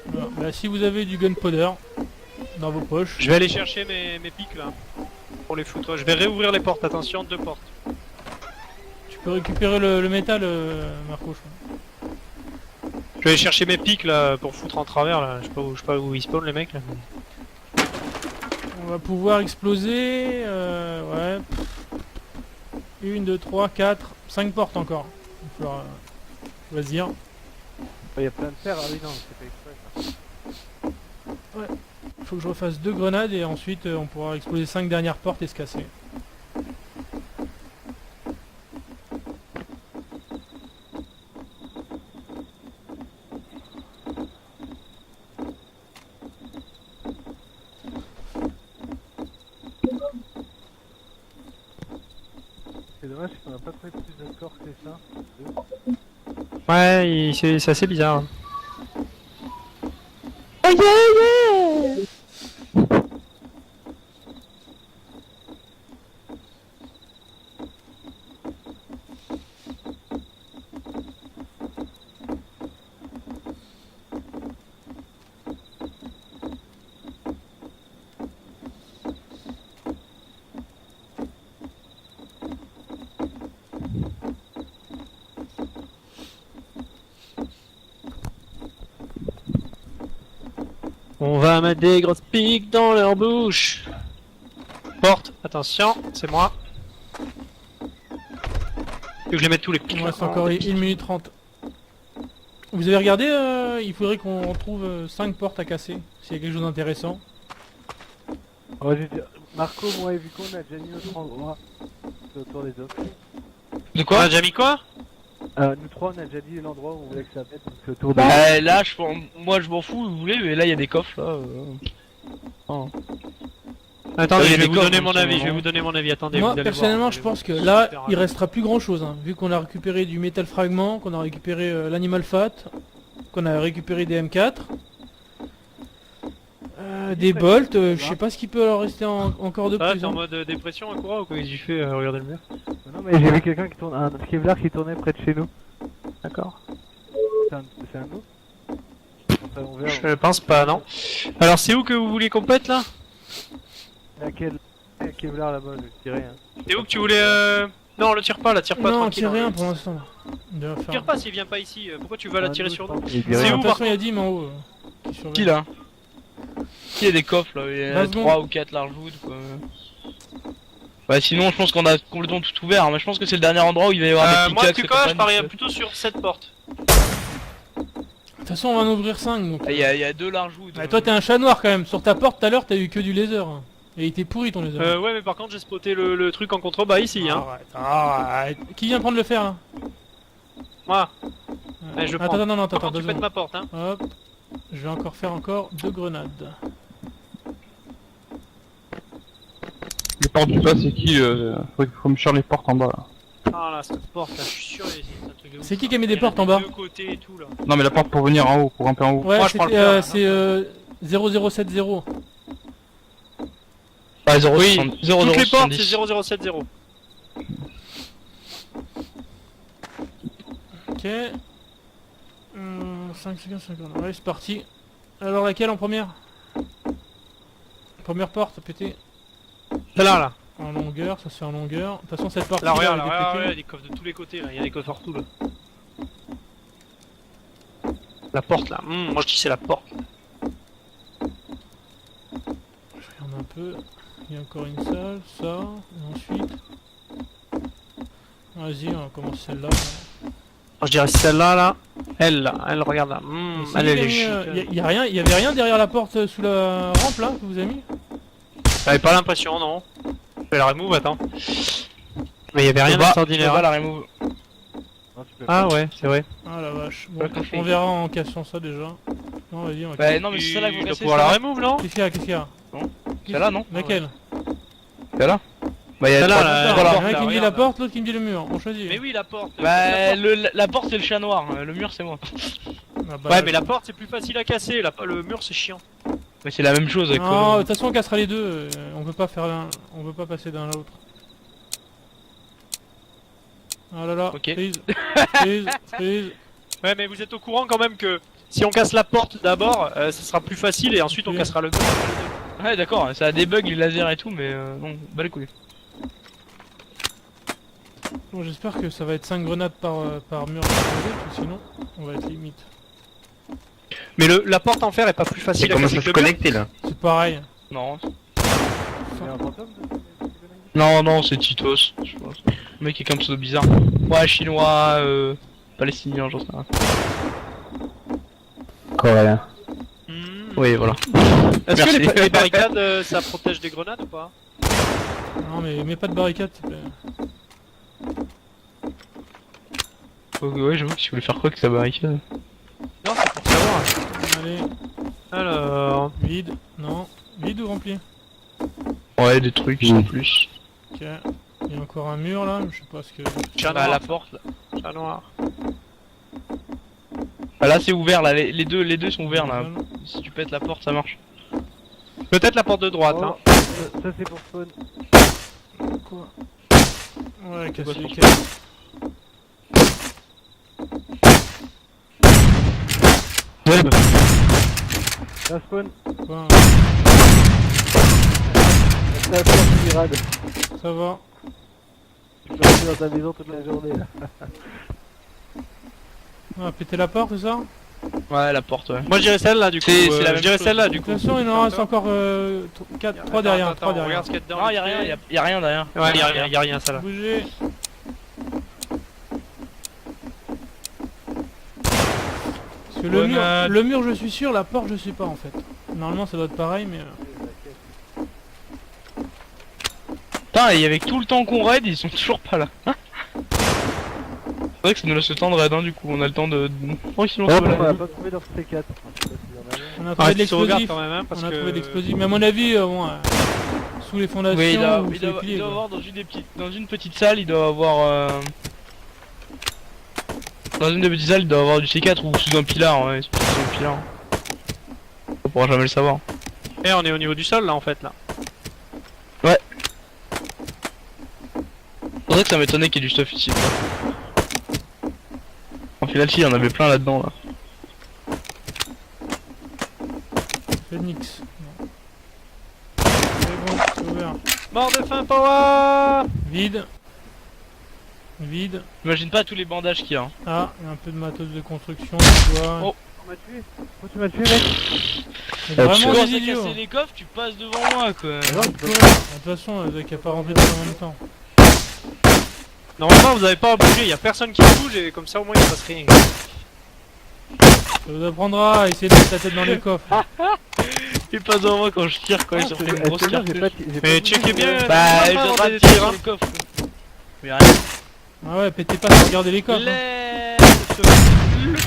Voilà. Bah, si vous avez du gunpowder dans vos poches. Je vais aller chercher mes pics là. Pour les foutre. Je vais réouvrir les portes, attention, 2 portes. Tu peux récupérer le métal, Marco, je crois. Je vais aller chercher mes pics là pour foutre en travers là. Je sais pas où ils spawnent les mecs là. On va pouvoir exploser. Ouais. 1, 2, 3, 4, 5 portes encore. Il va falloir choisir. Il y a plein de fer, ah oui non, c'est pas exprès ça. Il faut que je refasse 2 grenades et ensuite on pourra exploser 5 dernières portes et se casser. C'est dommage qu'on a pas trouvé plus de corps que ça. Ouais, c'est assez bizarre. On va mettre des grosses piques dans leur bouche. Porte, attention, c'est moi. Faut que je les mette tous les pics. Il me reste encore 1 minute 30. Vous avez regardé, il faudrait qu'on trouve 5 portes à casser, s'il y a quelque chose d'intéressant. Ouais, j'ai dit, Marco, moi et vu qu'on a déjà mis notre endroit, c'est autour des autres. De On quoi? a déjà mis quoi? Nous trois, on a déjà dit l'endroit où on voulait que ça pète, donc c'est autour des autres. Bah là, moi je m'en fous, vous voulez, mais là il y a des coffres là. Oh. Attendez, il y a je vais des vous coffres, donner mon donc, avis, je vais vous donner mon avis, attendez. Moi vous allez personnellement voir, je vous allez pense que voir. là Super il rapide. restera plus grand chose hein, vu qu'on a récupéré du métal fragment, qu'on a récupéré l'animal fat, qu'on a récupéré des M4, des bolts, je sais pas ce qui peut leur rester encore de Ah, plus. t'es en Hein. mode dépression, un courant ou quoi? J'ai fait regarder le mur. Non, mais j'ai vu quelqu'un qui tourne, un Kevlar qui tournait près de chez nous. D'accord. C'est un autre Enfin, on verra. Je pense pas, non. Alors c'est où que vous voulez qu'on pète là? Laquelle Kevlar là-bas, je dirais. Hein. C'est où que tu voulais Non, le tire pas, là, tire pas Non, tranquille. tire rien pour l'instant. On va faire- Tire pas s'il vient pas ici, pourquoi tu vas la tirer sur nous? Il dit C'est rien. où, De toute par façon il y a Dim en haut. Qui surveille. Qui là? Qui a des coffres là? Il y en a Vas-y. 3 ou 4 large-wood quoi. Bah sinon je pense qu'on a complètement tout ouvert, mais je pense que c'est le dernier endroit où il va y avoir des Moi, en pickaxes tout et cas, je compagnie, parie quoi. plutôt sur cette porte. De toute façon on va en ouvrir 5 donc. Ah, il y a 2 large-wood. Ah, toi t'es un chat noir quand même, sur ta porte tout à l'heure t'as eu que du laser. Hein. Et il était pourri ton laser. Ouais, mais par contre, j'ai spoté le truc en contrebas ici, hein. Arrête. Qui vient prendre le fer là? Moi. Ouais, je le prends. Attends, non, Par attends, contre, tu 2 pètes secondes. ma porte, hein. Hop. Je vais encore faire 2 grenades. Les portes du bas, c'est qui faut me chercher les portes en bas là. Ah là, cette porte là, je suis sûr, c'est un truc de ouf. C'est qui a mis des Il y en a portes en bas? deux côtés et tout là. Non, mais la porte pour venir en haut, pour ramper en haut. Ouais, Moi, je prends le c'est fer, 0070. Bah 0, Oui, 0, toutes les portes, 070. c'est 0070. Ok. 5 secondes, 50. Ouais, c'est parti. Alors laquelle en première? Première porte, pété. Celle-là, là. En longueur, ça se fait en longueur. De toute façon cette partie Là, regarde, elle est là, pétée. il y a des coffres de tous les côtés, là. Il y a des coffres partout, là. La porte, là. Moi, je dis c'est la porte. Je regarde un peu. Il y a encore une salle, ça. Et ensuite... Vas-y, on commence celle-là. Moi, je dirais celle-là, là. Elle, là. Elle, regarde, là. Elle, elle est chic. Il y avait rien derrière la porte sous la rampe là que vous avez mis? J'avais pas l'impression, non. Je vais la remove, attends. Mais il y avait rien On va d'extraordinaire. la remove. Non, tu Ah ouais, c'est vrai. Ah la vache. Bon, Pas café. on verra en cassant ça déjà. Non, vas-y, on va Bah non, mais c'est ça là que vous Il doit cassez. pouvoir la remove, non? Qu'est-ce qu'il y a? Qu'est-ce qu'il y a? Celle-là, non? Laquelle? Celle-là? Bah y'a Celle-là, trois là, Il y portes, en là. a un qui me dit regarde, la là. porte, l'autre qui me dit le mur. On choisit. Mais oui, la porte. Bah la porte c'est le chat noir, le mur c'est moi. Ah, bah, Ouais, mais la porte c'est plus facile à casser, le mur c'est chiant. Mais c'est la même chose avec Non, de toute façon on cassera les deux. On peut pas faire l'un. On peut pas passer d'un à l'autre. Ah là là. Ok. Freeze. Freeze. Freeze. Ouais, mais vous êtes au courant quand même que si on casse la porte d'abord, ça sera plus facile et ensuite on Ok. cassera le mur. Ouais d'accord, ça a des bugs les lasers et tout, mais non, bah les couilles. Bon, j'espère que ça va être 5 grenades par mur, parce que sinon on va être limite. Mais la porte en fer est pas plus Et facile à comment casser ça que se le mur. connecter là? C'est pareil. Non. Il y a un fantôme de... Non, non, c'est Titos, je pense. Le mec est comme pseudo bizarre. Ouais, chinois, palestinien, j'en sais rien. Coréen. Hmm. Oui, voilà. Est-ce que Merci. les barricades ça protège des grenades ou pas? Non mais mets pas de barricade s'il te plaît. Ouais, j'avoue que si vous voulez faire quoi que ça barricade. Non, c'est pour savoir. Allez, Alors. vide. Non. Vide ou rempli? Ouais, des trucs sans plus. Ok. Il y a encore un mur là, je sais pas ce que... Chat Bah, noir. la porte là. Chat noir. Ah, là c'est ouvert là, les deux sont ouverts là. Si tu pètes la porte, ça marche. Peut-être la porte de droite, Oh, hein. ça c'est pour spawn. Quoi? Ouais, casser Quoi, les pour caisses. Ouais, bah. Ça spawn. Quoi? C'est la porte qui rade. Ça va. Tu peux rester dans ta maison toute la journée là. On va péter la porte, c'est ça? Ouais, la porte, ouais. Moi je dirais celle-là du coup. C'est la Je même dirais chose. celle-là De du toute coup. façon, il en reste encore 3 derrière. Attends, 3 derrière. regarde ce qu'il y a dedans. Non, y'a rien, y'a rien derrière. Ouais, y'a rien, ça là. Bougez. Parce que Grenade. le mur, je suis sûr, la porte, je sais pas en fait. Normalement, ça doit être pareil, mais. Putain, et avec tout le temps qu'on raid, ils sont toujours pas là. C'est vrai que ça nous laisse le temps de raid, hein, du coup, on a le temps de... Tranquillement, On se balader. l'a pas trouvé dans ce C4. Je sais pas s'il y en avait. On a trouvé Ah, de tu regardes l'explosif. quand même, hein, parce On a que. trouvé de l'explosif. Mais à mon avis, bon, sous les fondations Oui, ou il sous les doit piliers. quoi. avoir dans une petite salle, il doit avoir... Dans une des petites salles, il doit avoir du C4 ou sous un pilar, ouais, sous un pilar. On pourra jamais le savoir. Eh, on est au niveau du sol là en fait là. C'est vrai que ça m'étonnait qu'il y ait du stuff ici. En final, si, il y en avait plein là-dedans, là. Phoenix. Non. C'est bon, c'est ouvert. Mort de faim, power. Vide. Vide. J'imagine pas tous les bandages qu'il y a. Hein. Ah, il y a un peu de matos de construction. Tu vois. Oh. On m'a tué. Pourquoi tu m'as tué mec? C'est Tu vraiment commences des à idiots. casser les coffres, tu passes devant moi, quoi. Non, De toute façon, le mec a pas rentré dans le même temps. Normalement vous avez pas à bouger, y a personne qui bouge et comme ça au moins il se passe rien. Ça vous apprendra à essayer de mettre la tête dans les coffres. Et pas devant moi quand je tire, quoi, Ah, sur c'est- une grosse c'est-à-dire, cartouche. j'ai pas Mais bougé. checkez bien. Bah, je je dois dois pas tirer tirer sur le coffre. Mais rien. Ah ouais, pétez pas sans regarder les coffres. hein.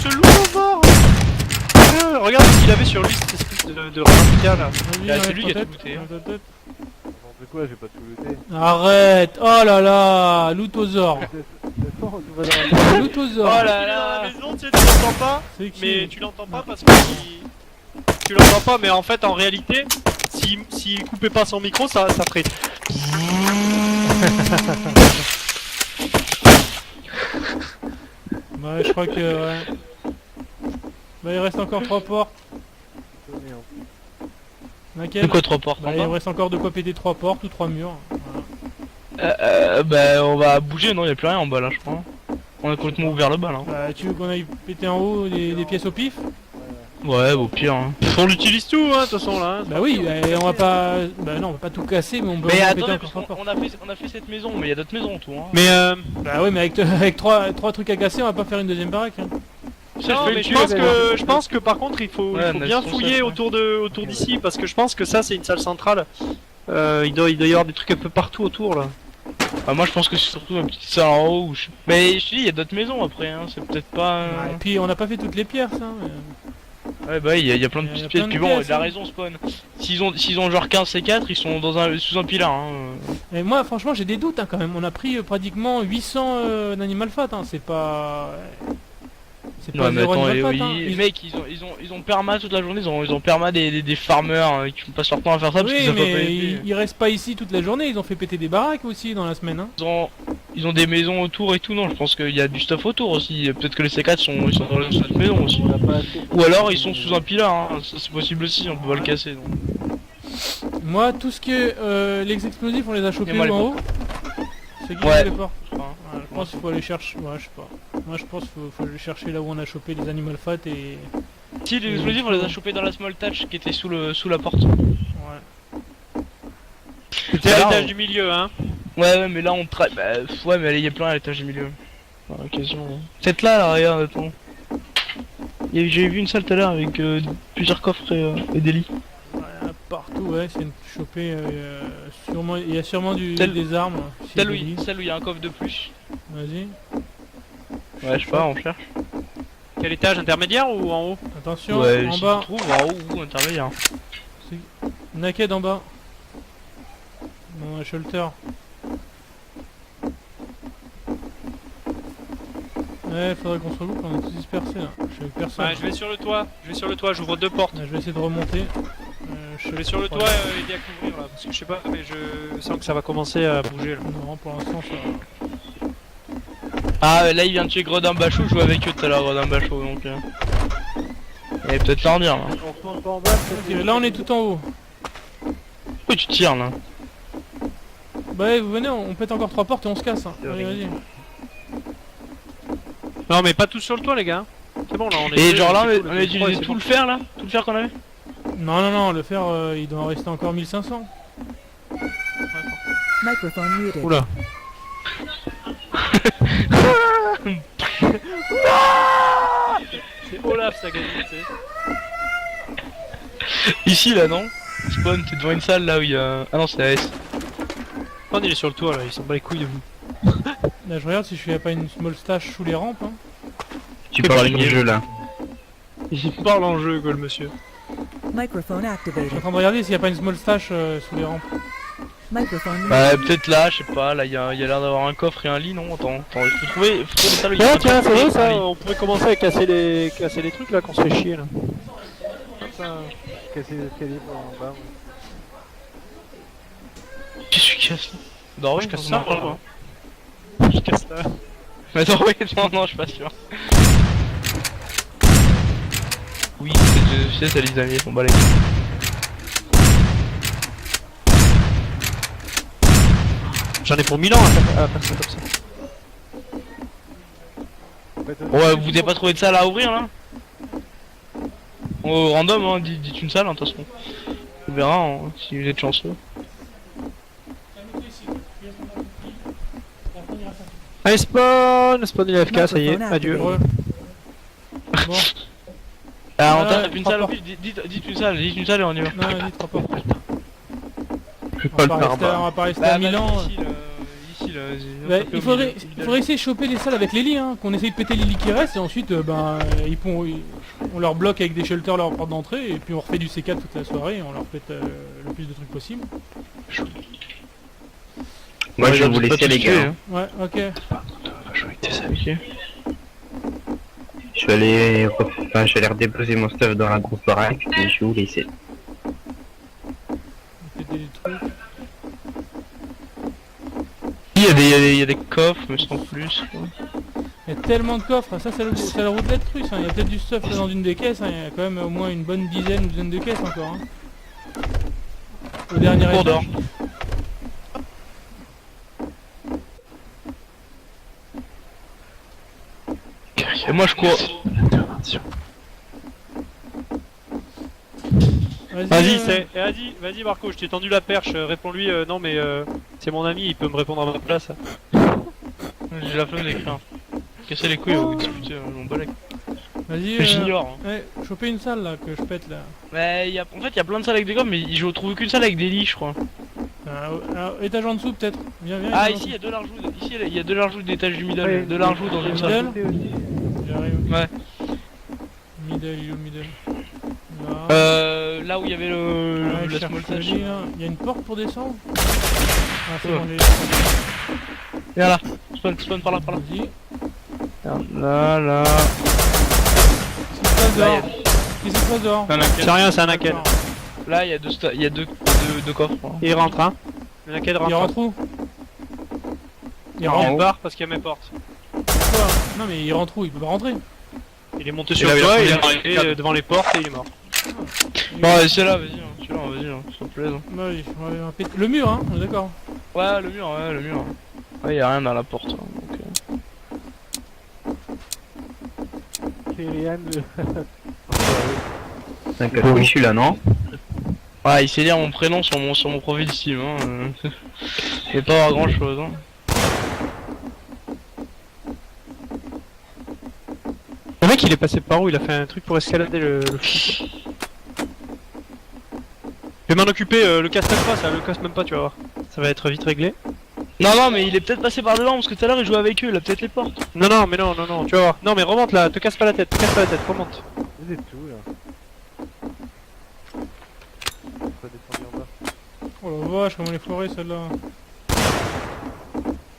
Ce loup mort. Regarde ce qu'il avait sur lui cette espèce de rapia là. Vas-y, Bah, c'est arrête lui ta qui a tête, tout looté, hein. arrête ta tête. N'importe quoi, j'ai pas tout looté. Arrête. Oh là là, Lootosor. C'est fort, tout va dans la... Lootosor. Oh là là. Dans la maison, tu sais, tu l'entends pas. C'est qui Mais tu l'entends pas parce que tu l'entends pas, mais en fait en réalité, s'il coupait pas son micro, ça ferait. Ouais, je crois que... Ouais. Bah il reste encore 3 portes. Laquelle? C'est quoi 3 portes Bah en il bas me reste encore de quoi péter 3 portes ou 3 murs. Voilà. Bah, on va bouger, non, y'a plus rien en bas là, je crois. On a complètement ouvert le bas là. Bah tu veux qu'on aille péter en haut des pièces au pif? Ouais, au pire. Hein. On utilise tout, hein, de toute façon là. Hein. Bah oui, on va pas... Bah non, on va pas tout casser, mais on peut Mais vraiment attendez, péter parce encore 3 portes. qu'on a fait cette maison, mais y'a d'autres maisons autour. Hein. Mais Bah oui, mais avec 3 trucs à casser, on va pas faire une deuxième baraque. Hein. non, mais je pense que par contre il faut Ouais, bien Nelson fouiller Chef, autour d'ici parce que je pense que ça c'est une salle centrale. Il doit y avoir des trucs un peu partout autour là. Ah, moi je pense que c'est surtout une petite salle en haut où mais je te dis, il y a d'autres maisons après, hein, c'est peut-être pas... Et puis on n'a pas fait toutes les pierres, ça. Ouais bah il y a plein de Il y a petites pièces, plein de puis bon, pièces, il a hein. raison Spawn. S'ils ont genre 15 C4, ils sont sous un pilar, hein. Et moi, franchement, j'ai des doutes, hein, quand même. On a pris pratiquement 800 d'animal fat, hein. C'est pas... C'est pas Ouais mais zéro attends, animal oui, fat, hein. les mecs ils ont perma toute la journée, ils ont perma des farmers qui passent leur temps à faire ça parce Oui, qu'ils savent pas mais PVP. ils restent pas ici toute la journée. Ils ont fait péter des baraques aussi dans la semaine, hein. Ils ont des maisons autour et tout, non, je pense qu'il y a du stuff autour aussi, peut-être que les C4 ils sont dans cette maison aussi. On a pas assez. Ou alors ils sont sous un pilar, hein. Ça, c'est possible aussi, on peut pas le casser. Donc. Moi, tout ce qui est les explosifs, on les a chopés Et moi, où les en haut. C'est qui Ouais. les porte Je crois, hein. Ouais, je pense qu'il faut aller chercher. Ouais, je sais pas. Moi, je pense qu'il faut aller chercher là où on a chopé les animal fat et. Si les explosifs on les a chopés dans la small touch qui était sous la porte. Ouais. C'était à Alors, l'étage du milieu, hein. Ouais mais là on traite. Bah, ouais mais il y a plein à l'étage du milieu. Occasion. Peut-être là regarde, attends. J'ai vu une salle tout à l'heure avec plusieurs coffres et des lits. Ouais, partout, ouais, c'est chopé. Sûrement, il y a sûrement Celle- des armes. si Celle je où dis. il y a un coffre de plus. Vas-y. Ouais je sais pas, on cherche. Quel étage intermédiaire ou en haut? Attention, Ouais, en si bas. tu trouves en haut ou intermédiaire. Naked en bas. Bon, shelter. Ouais, faudrait qu'on se regroupe, on est tous dispersés là. Je suis avec personne. Ouais, je vais sur le toit, j'ouvre 2 portes. Ouais, je vais essayer de remonter. Je vais sur le toit aider à couvrir là, parce que je sais pas, mais je sens que ça va commencer à bouger là. Non, pour l'instant ça. Ah là il vient de tuer Gredin Bachot, je jouais avec eux tout à l'heure Gredin Bachot donc. Et peut-être l'ordir là. On retourne pas en bas, Ok, là on est tout en haut. Pourquoi tu tires là? Bah ouais, vous venez, on pète encore 3 portes et on se casse. Hein. Allez, vas-y. Non mais pas tous sur le toit les gars. C'est bon là, on est... Et genre là c'est cool, on a le utilisé c'est tout bon. le fer là? Tout le fer qu'on avait? Non, non, non, le fer, il doit en rester encore 1500. Microphone muted. Oula. C'est Olaf ça gagne, tu sais. Ici là non? Spawn, t'es devant une salle là où il y a... Ah non c'est AS. On il est sur le toit là, il s'en bat les couilles de vous. Là, je regarde si je fais pas une small stash sous les rampes. Hein. Tu parles du jeu là. Il parle en jeu quoi le monsieur. Microphone Je activated. suis en train de regarder s'il y a pas une small stash sous les rampes. Microphone muted. Bah peut-être là, je sais pas, là il y a l'air d'avoir un coffre et un lit, non? Attends, faut trouver les salles où il y a Tiens, un tiens, coffre c'est et vrai un ça, lit. on pourrait commencer à casser les trucs là qu'on se fait chier là. casser les escaliers pour en bas. Qu'est-ce que tu casses là? Non, Je casse ça, moi. Je casse ça. Mais attends, oui, non, je suis pas sûr. Oui, c'est ça les amis, on bat les couilles. J'en ai pour 1000 ans à faire ça comme ça. Ouais, vous n'avez pas trouvé de salle à ouvrir là? Au random, hein, dites une salle, hein, de toute façon. On verra hein, si vous êtes chanceux. Allez spawn il est FK, ça y est, adieu. Heureux. Bon, Ah, on Ouais, tape une trois salle au portes. pif, dites une salle et on y va. non, vas-y, 3 portes. Je vais On pas va le pas faire rester, on bas. va pas rester à Milan. Ici, là, vas-y. Bah, Hop, il au faudrait milieu. essayer de choper les salles avec les lits, hein, qu'on essaye de péter les lits qui restent et ensuite on leur bloque avec des shelters leur porte d'entrée et puis on refait du C4 toute la soirée et on leur pète le plus de trucs possible. Moi je vais Ouais, vous pas laisser tout les tuer, gars. hein. Ouais, ok. Ok. Je vais aller redéposer mon stuff dans la grosse baraque et je vais vous laisser. On péter des trucs. Il y a des coffres, mais sans plus. Quoi. Il y a tellement de coffres, ça c'est le route d'être russe, hein. Il y a peut-être du stuff là dans une des caisses, hein. Il y a quand même au moins une bonne douzaine de caisses encore. Hein. Au dernier Cours d'or. étage. Et moi je cours. Vas-y, euh, vas-y Marco, je t'ai tendu la perche, réponds-lui, non mais c'est mon ami, il peut me répondre à ma place. J'ai la flemme d'écrire. Casser les couilles, vous discutez, mon balai. Vas-y, J'ignore. Hein. ouais, choper une salle là que je pète là. Mais en fait, il y a plein de salles avec des coffres, mais je trouve qu'une salle avec des lits, je crois. Étage en dessous peut-être. Viens, viens. Ah, étage en ici il y a deux larges. Ici il y a deux larges d'étage du middle. Ouais, Deux larges dans le middle. sol. dessous. J'arrive. Ouais. Middle, il est où le middle? Là. Là où il y avait Ouais, je la cherche small le touch. lit, là. Il y a une porte pour descendre? Ah, c'est Ouais. bon, j'ai. Viens là. Spawn par là, par là. Vas-y. Là, là. Qu'est-ce qui se passe dehors? Qu'est-ce qui se passe dehors? C'est rien, c'est un naquel. D'accord. Là, il y a deux coffres. Hein. Il rentre, hein. Le naquel rentre. Il rentre où? Il Il rentre part parce qu'il y a mes portes. quoi? Non mais il rentre où? Il peut pas rentrer. Il est monté sur le toit, il est arrivé devant les portes et il est mort. Bon, allez, c'est là, vas-y. Celui-là, vas-y, s'il te plaît. Bah oui, on va péter. Le mur hein, on est d'accord. Ouais, le mur. Ouais, y a rien dans la porte. Hein, donc, Kyrian, T'inquiète, oui, je suis là, non? Ouais, il sait lire mon prénom sur mon profil Steam. Hein. Je vais pas avoir grand chose. Hein. Le mec il est passé par où? Il a fait un truc pour escalader le fou. Je vais m'en occuper, le casse même pas, ça le casse même pas, tu vas voir. Ça va être vite réglé. Non, mais il est peut-être passé par devant parce que tout à l'heure il jouait avec eux, il a peut-être les portes. Non, non, mais non, tu vas voir. Non, mais remonte là, te casse pas la tête, remonte. vous êtes où là? Faut descendre en bas. Oh la vache, comment les foirées celle-là.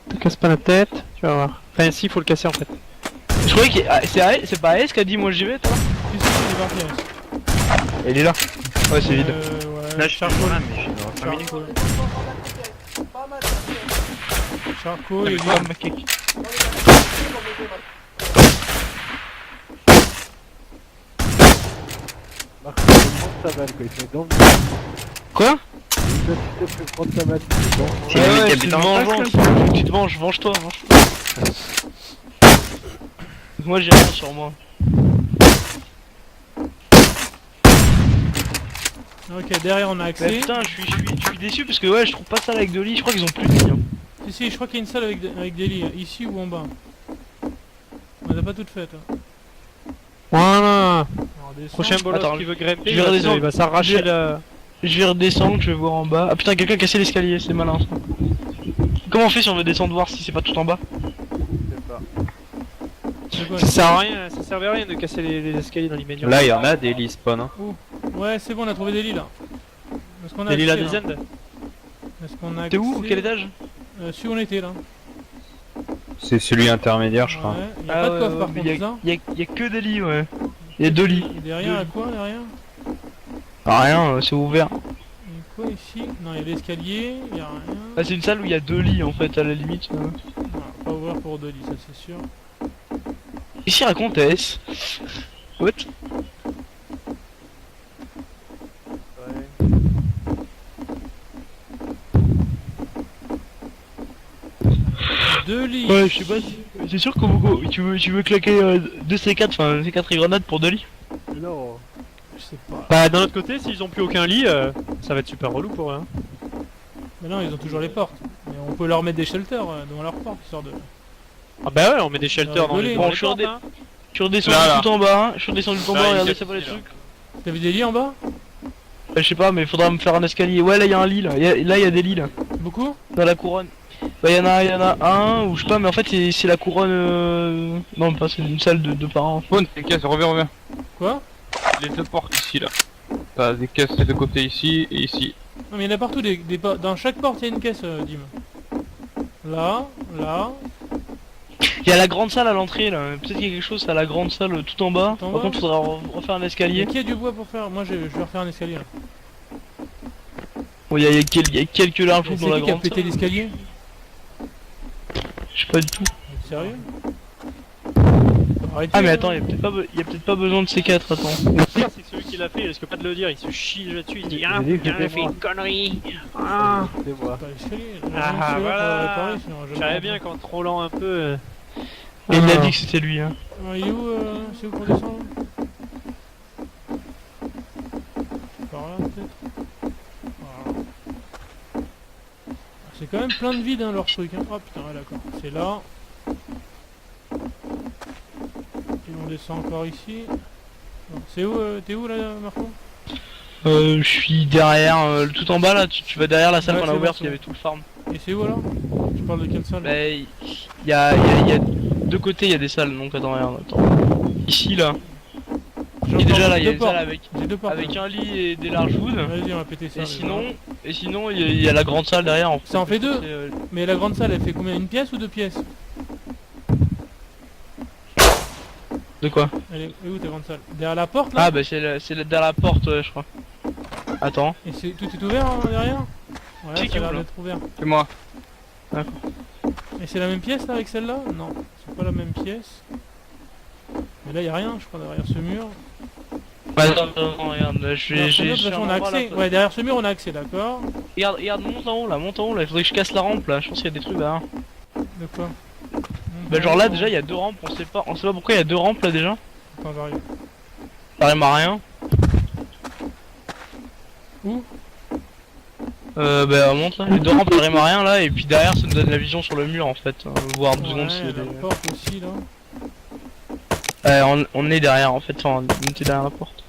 Te casse pas la tête, tu vas voir. Enfin, si, faut le casser en fait. Je croyais que c'est pas AS qui a dit moi j'y vais, toi. Si, il est parti. Alice. Il est là. Ouais, c'est vide. Ouais. Là, je suis Charcot. là, mais je suis dans 5 minutes. Charcot, il est Ah, ma cake. Marco, il faut prendre sa balle quoi, il se met dans le Quoi? il doit s'il te plaît prendre sa balle, il se met dans le C'est lui qui c'est habite une en face, vengeance. là. Tu te venges, venge-toi. Moi j'ai rien sur moi. Ok, derrière on a Mais accès. putain, je suis déçu parce que ouais, je trouve pas ça avec de lit. Je crois qu'ils ont plus de lit. Hein. Si, je crois qu'il y a une salle avec des lits, ici ou en bas. On les a pas toutes faites. Hein. Voilà. Alors, descend. Prochain bolos Attends, qui veut grimper, je vais redescendre. il va s'arracher la... Je vais redescendre, je vais voir en bas. Ah putain, quelqu'un a cassé l'escalier, c'est malin ça. Comment on fait si on veut descendre voir si c'est pas tout en bas? C'est quoi, Ça sert à rien, ça servait à rien de casser les escaliers dans l'immédiat. Là, il y en a des lits spawn. Hein. Ouais, c'est bon, on a trouvé des lits là. Est-ce qu'on a Des lits là accès, des là end. Est-ce qu'on a T'es où? accès Quel étage? Celui où on était là. C'est celui intermédiaire, je crois. Ouais, il y a pas de coffre par contre, y ça. a que des lits, ouais. Il y a deux lits. Et derrière, il y a quoi derrière? Ah, rien, c'est ouvert. Il y a quoi ici? Non, il y a l'escalier, il y a rien. Ah, c'est une salle où il y a deux lits en fait, à la limite. Non, pas ouvert pour deux lits, ça c'est sûr. Ici raconte S. What? Deux lits. Ouais, je sais pas, c'est sûr que tu veux claquer deux C4, enfin C4 et grenades pour deux lits? Non. Je sais pas. Bah d'un autre côté, s'ils ont plus aucun lit, ça va être super relou pour eux. Hein. Mais non, ils ont toujours les portes. Mais on peut leur mettre des shelters devant leurs portes, histoire de... Ah bah ouais, on met des shelters dans les, rigoler. dans Bon, les je suis portes, redé- hein. Je suis redescendu Là, là. tout en bas, hein. Je suis redescendu tout en Là, bas, il regardez, s'est ça pas les fini, là. trucs. T'as vu des lits en bas? Je sais pas, mais il faudra me faire un escalier. Ouais, là il y a un lit là. Là il y a des lits là. Beaucoup? Dans la couronne. Bah y en a un, ou je sais pas, mais en fait c'est la couronne. Non, pas, c'est une salle de parents. Spawn, tes caisses, reviens. Quoi? Les deux portes ici, là. T'as des caisses des deux côtés ici et ici. Non mais il y en a partout, dans chaque porte il y a une caisse, Dim. Là, là, Il y a la grande salle à l'entrée là. Peut-être qu'il y a quelque chose à la grande salle tout en bas. Tout en Par bas contre, faudra refaire un il y escalier. a qui a du bois pour faire? Moi je vais refaire un escalier là. Bon, il y a quelques larges C'est dans la qui qui a grande pété salle. l'escalier? Je sais pas du tout. Sérieux? Arrêtez, Ah mais hein. attends, il y a peut-être pas besoin de C4, attends. Le pire, c'est que celui qui l'a fait, il risque pas de le dire, il se chie là-dessus, il dit ah, J'ai dit que j'ai c'était fait moi. une connerie. Ah. C'est moi. Pas l'escalier. Ah, voilà. Pareil, sinon, je J'avais me bien qu'en trollant un peu. Et il a Ah. dit que c'était lui, hein. Il est où? C'est où qu'on descend? Par là peut-être? Voilà. C'est quand même plein de vide hein, leur truc. Hein. Oh putain, ouais, d'accord. C'est là. Et on descend encore ici. Non, c'est où? T'es où là, Marco? Je suis derrière, tout en bas là, tu vas derrière la salle Ouais, qu'on a c'est ouverte, bon, il y avait tout le farm. Et c'est où alors? Tu parles de quelle salle? Bah, il y a deux côtés, il y a des salles, donc attends, regarde, attends. Ici là, J'ai et déjà encore là, il y a deux une salle portes. avec, J'ai deux portes. avec un lit et des larges woods. Vas-y, on va péter ça. Et déjà. sinon, il y a la grande salle derrière. En fait. Ça en fait deux. C'est, Mais la grande salle, elle fait combien? Une pièce ou deux pièces? De quoi? Elle est où ta grande salle? Derrière la porte là? Ah bah c'est derrière la porte, je crois. Attends. Et tout est ouvert hein, derrière? Ouais, C'est ça qui a l'air ouvre, là d'être ouvert. C'est moi. Et c'est la même pièce là avec celle-là? Non, c'est pas la même pièce. Mais là y a rien, je crois, derrière ce mur. Bah, attends, regarde, là, je Derrière ce mur, de j'ai toute façon, on un a endroit, là, accès. Ouais, derrière ce mur, on a accès, d'accord. regarde, monte en haut là, il faudrait que je casse la rampe là, je pense qu'il y a des trucs là. De quoi? Bah genre là déjà il y a deux rampes, on sait pas pourquoi il y a deux rampes là déjà. Attends, j'arrive. Ça rime à rien. Où? Bah on monte là, les deux rampes elles riment à rien là, et puis derrière ça nous donne la vision sur le mur en fait, voir 2 secondes s'il y a la des... porte aussi là. On est derrière en fait, enfin on était derrière la porte.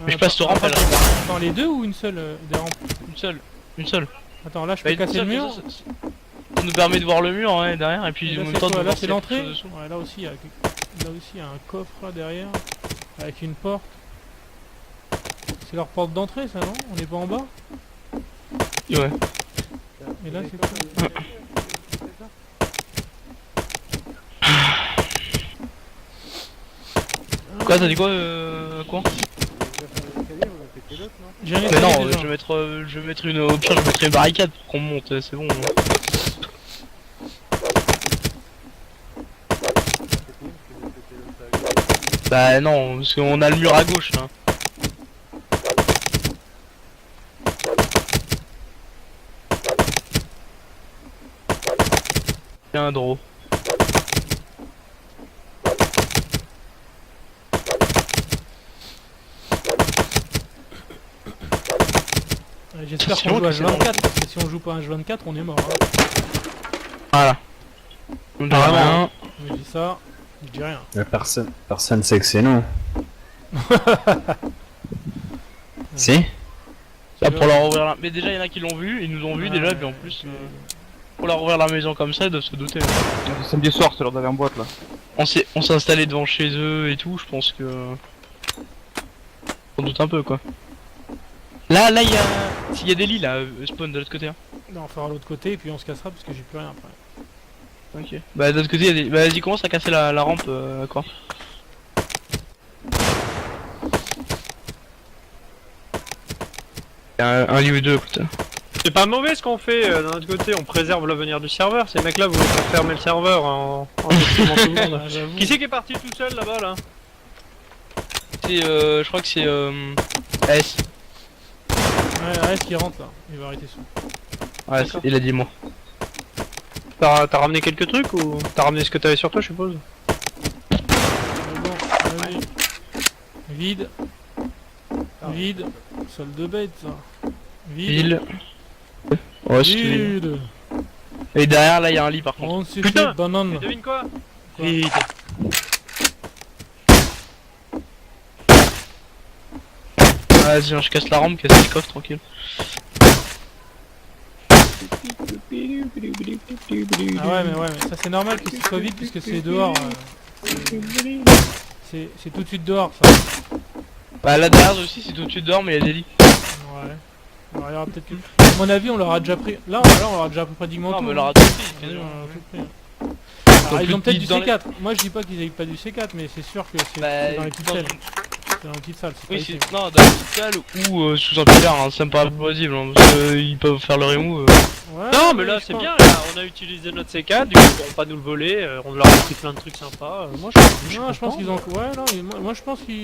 Mais je passe sur rampe, elle rime à rien. Attends, les deux ou une seule des rampes? Une seule. Attends, là je Bah, peux une casser le seule, mur. Ça nous permet de voir le mur ouais, derrière, et puis Et en là, même c'est temps de quoi? voir Là c'est s'il y a l'entrée. quelque chose dessous. Ouais, là aussi il y a un coffre là derrière. Avec une porte. C'est leur porte d'entrée ça non? On est pas en bas? Ouais. Et là c'est quoi? Quoi, t'as dit quoi quoi? J'ai un Mais escalier non, déjà. je vais mettre une... Au pire je mettrai une barricade pour qu'on monte, c'est bon. Bah non, parce qu'on a le mur à gauche là. Il y a un draw. J'espère C'est qu'on long joue à que c'est H24, parce que si on joue pas à H24, on est mort. Hein. Voilà. On dirait rien. Je dis ça, je dis rien. Personne sait que c'est nous. Si? Bah, pour leur ouvrir la... Mais déjà il y en a qui l'ont vu, ils nous ont vu Ah, déjà, ouais, puis en plus... ok. Pour leur ouvrir la maison comme ça, ils doivent se douter. C'est samedi soir, c'est l'heure d'aller en boîte là. On s'est installé devant chez eux et tout, je pense que... On doute un peu quoi. Là il y a... S'il y a des lits là, spawn de l'autre côté. Hein. Non, on fera l'autre côté et puis on se cassera parce que j'ai plus rien après. Ok. Bah de l'autre côté il y a des... Bah vas-y commence à casser la rampe quoi. Il y a un lit ou deux écoute. C'est pas mauvais ce qu'on fait d'un autre côté, on préserve l'avenir du serveur. Ces mecs là voulaient faire fermer le serveur en détruisant tout le monde. Ah, j'avoue. Qui c'est qui est parti tout seul là-bas là? C'est je crois que c'est S. Ouais, reste qui rentre là, il va arrêter ça. Ouais, il a dit moi. T'as ramené quelques trucs ou t'as ramené ce que t'avais sur toi je suppose? Bon, vas-y. Vide. Vide. Salle de bête ça. Vide. Ville. Ouais c'est vide. Vide. Et derrière là il y a un lit par contre. On s'est Putain, fait banane. Tu devines quoi? Quoi? Vide. Vas-y, je casse la rampe, casse le coffre tranquille. Ah ouais mais ça c'est normal que ce soit vide puisque c'est dehors. C'est tout de suite dehors ça. Bah là derrière aussi c'est tout de suite dehors mais il y a des lits. Ouais. Alors, il y aura peut-être que... À mon avis on leur a déjà pris... Là on leur a déjà pris pratiquement Non tout. mais hein. leur a tout pris, Oui, quasiment. on a tout pris. Alors, ils ont peut-être du dans les- C4. Moi je dis pas qu'ils aient pas du C4 mais c'est sûr que c'est Bah, dans les petites dans- salles. C'est dans les petites salles, c'est Oui pas c'est... ici. Non dans la petite salle ou sous un pilaire, hein, ça me paraît possible hein, parce qu'ils peuvent faire le remove. Ouais, Non mais là je c'est pense- bien, là, on a utilisé notre C4, du coup ils pourront pas nous le voler, on leur a pris plein de trucs sympas. Moi je suis Non, je pense content. qu'ils ont... Ouais, non, moi je pense qu'ils...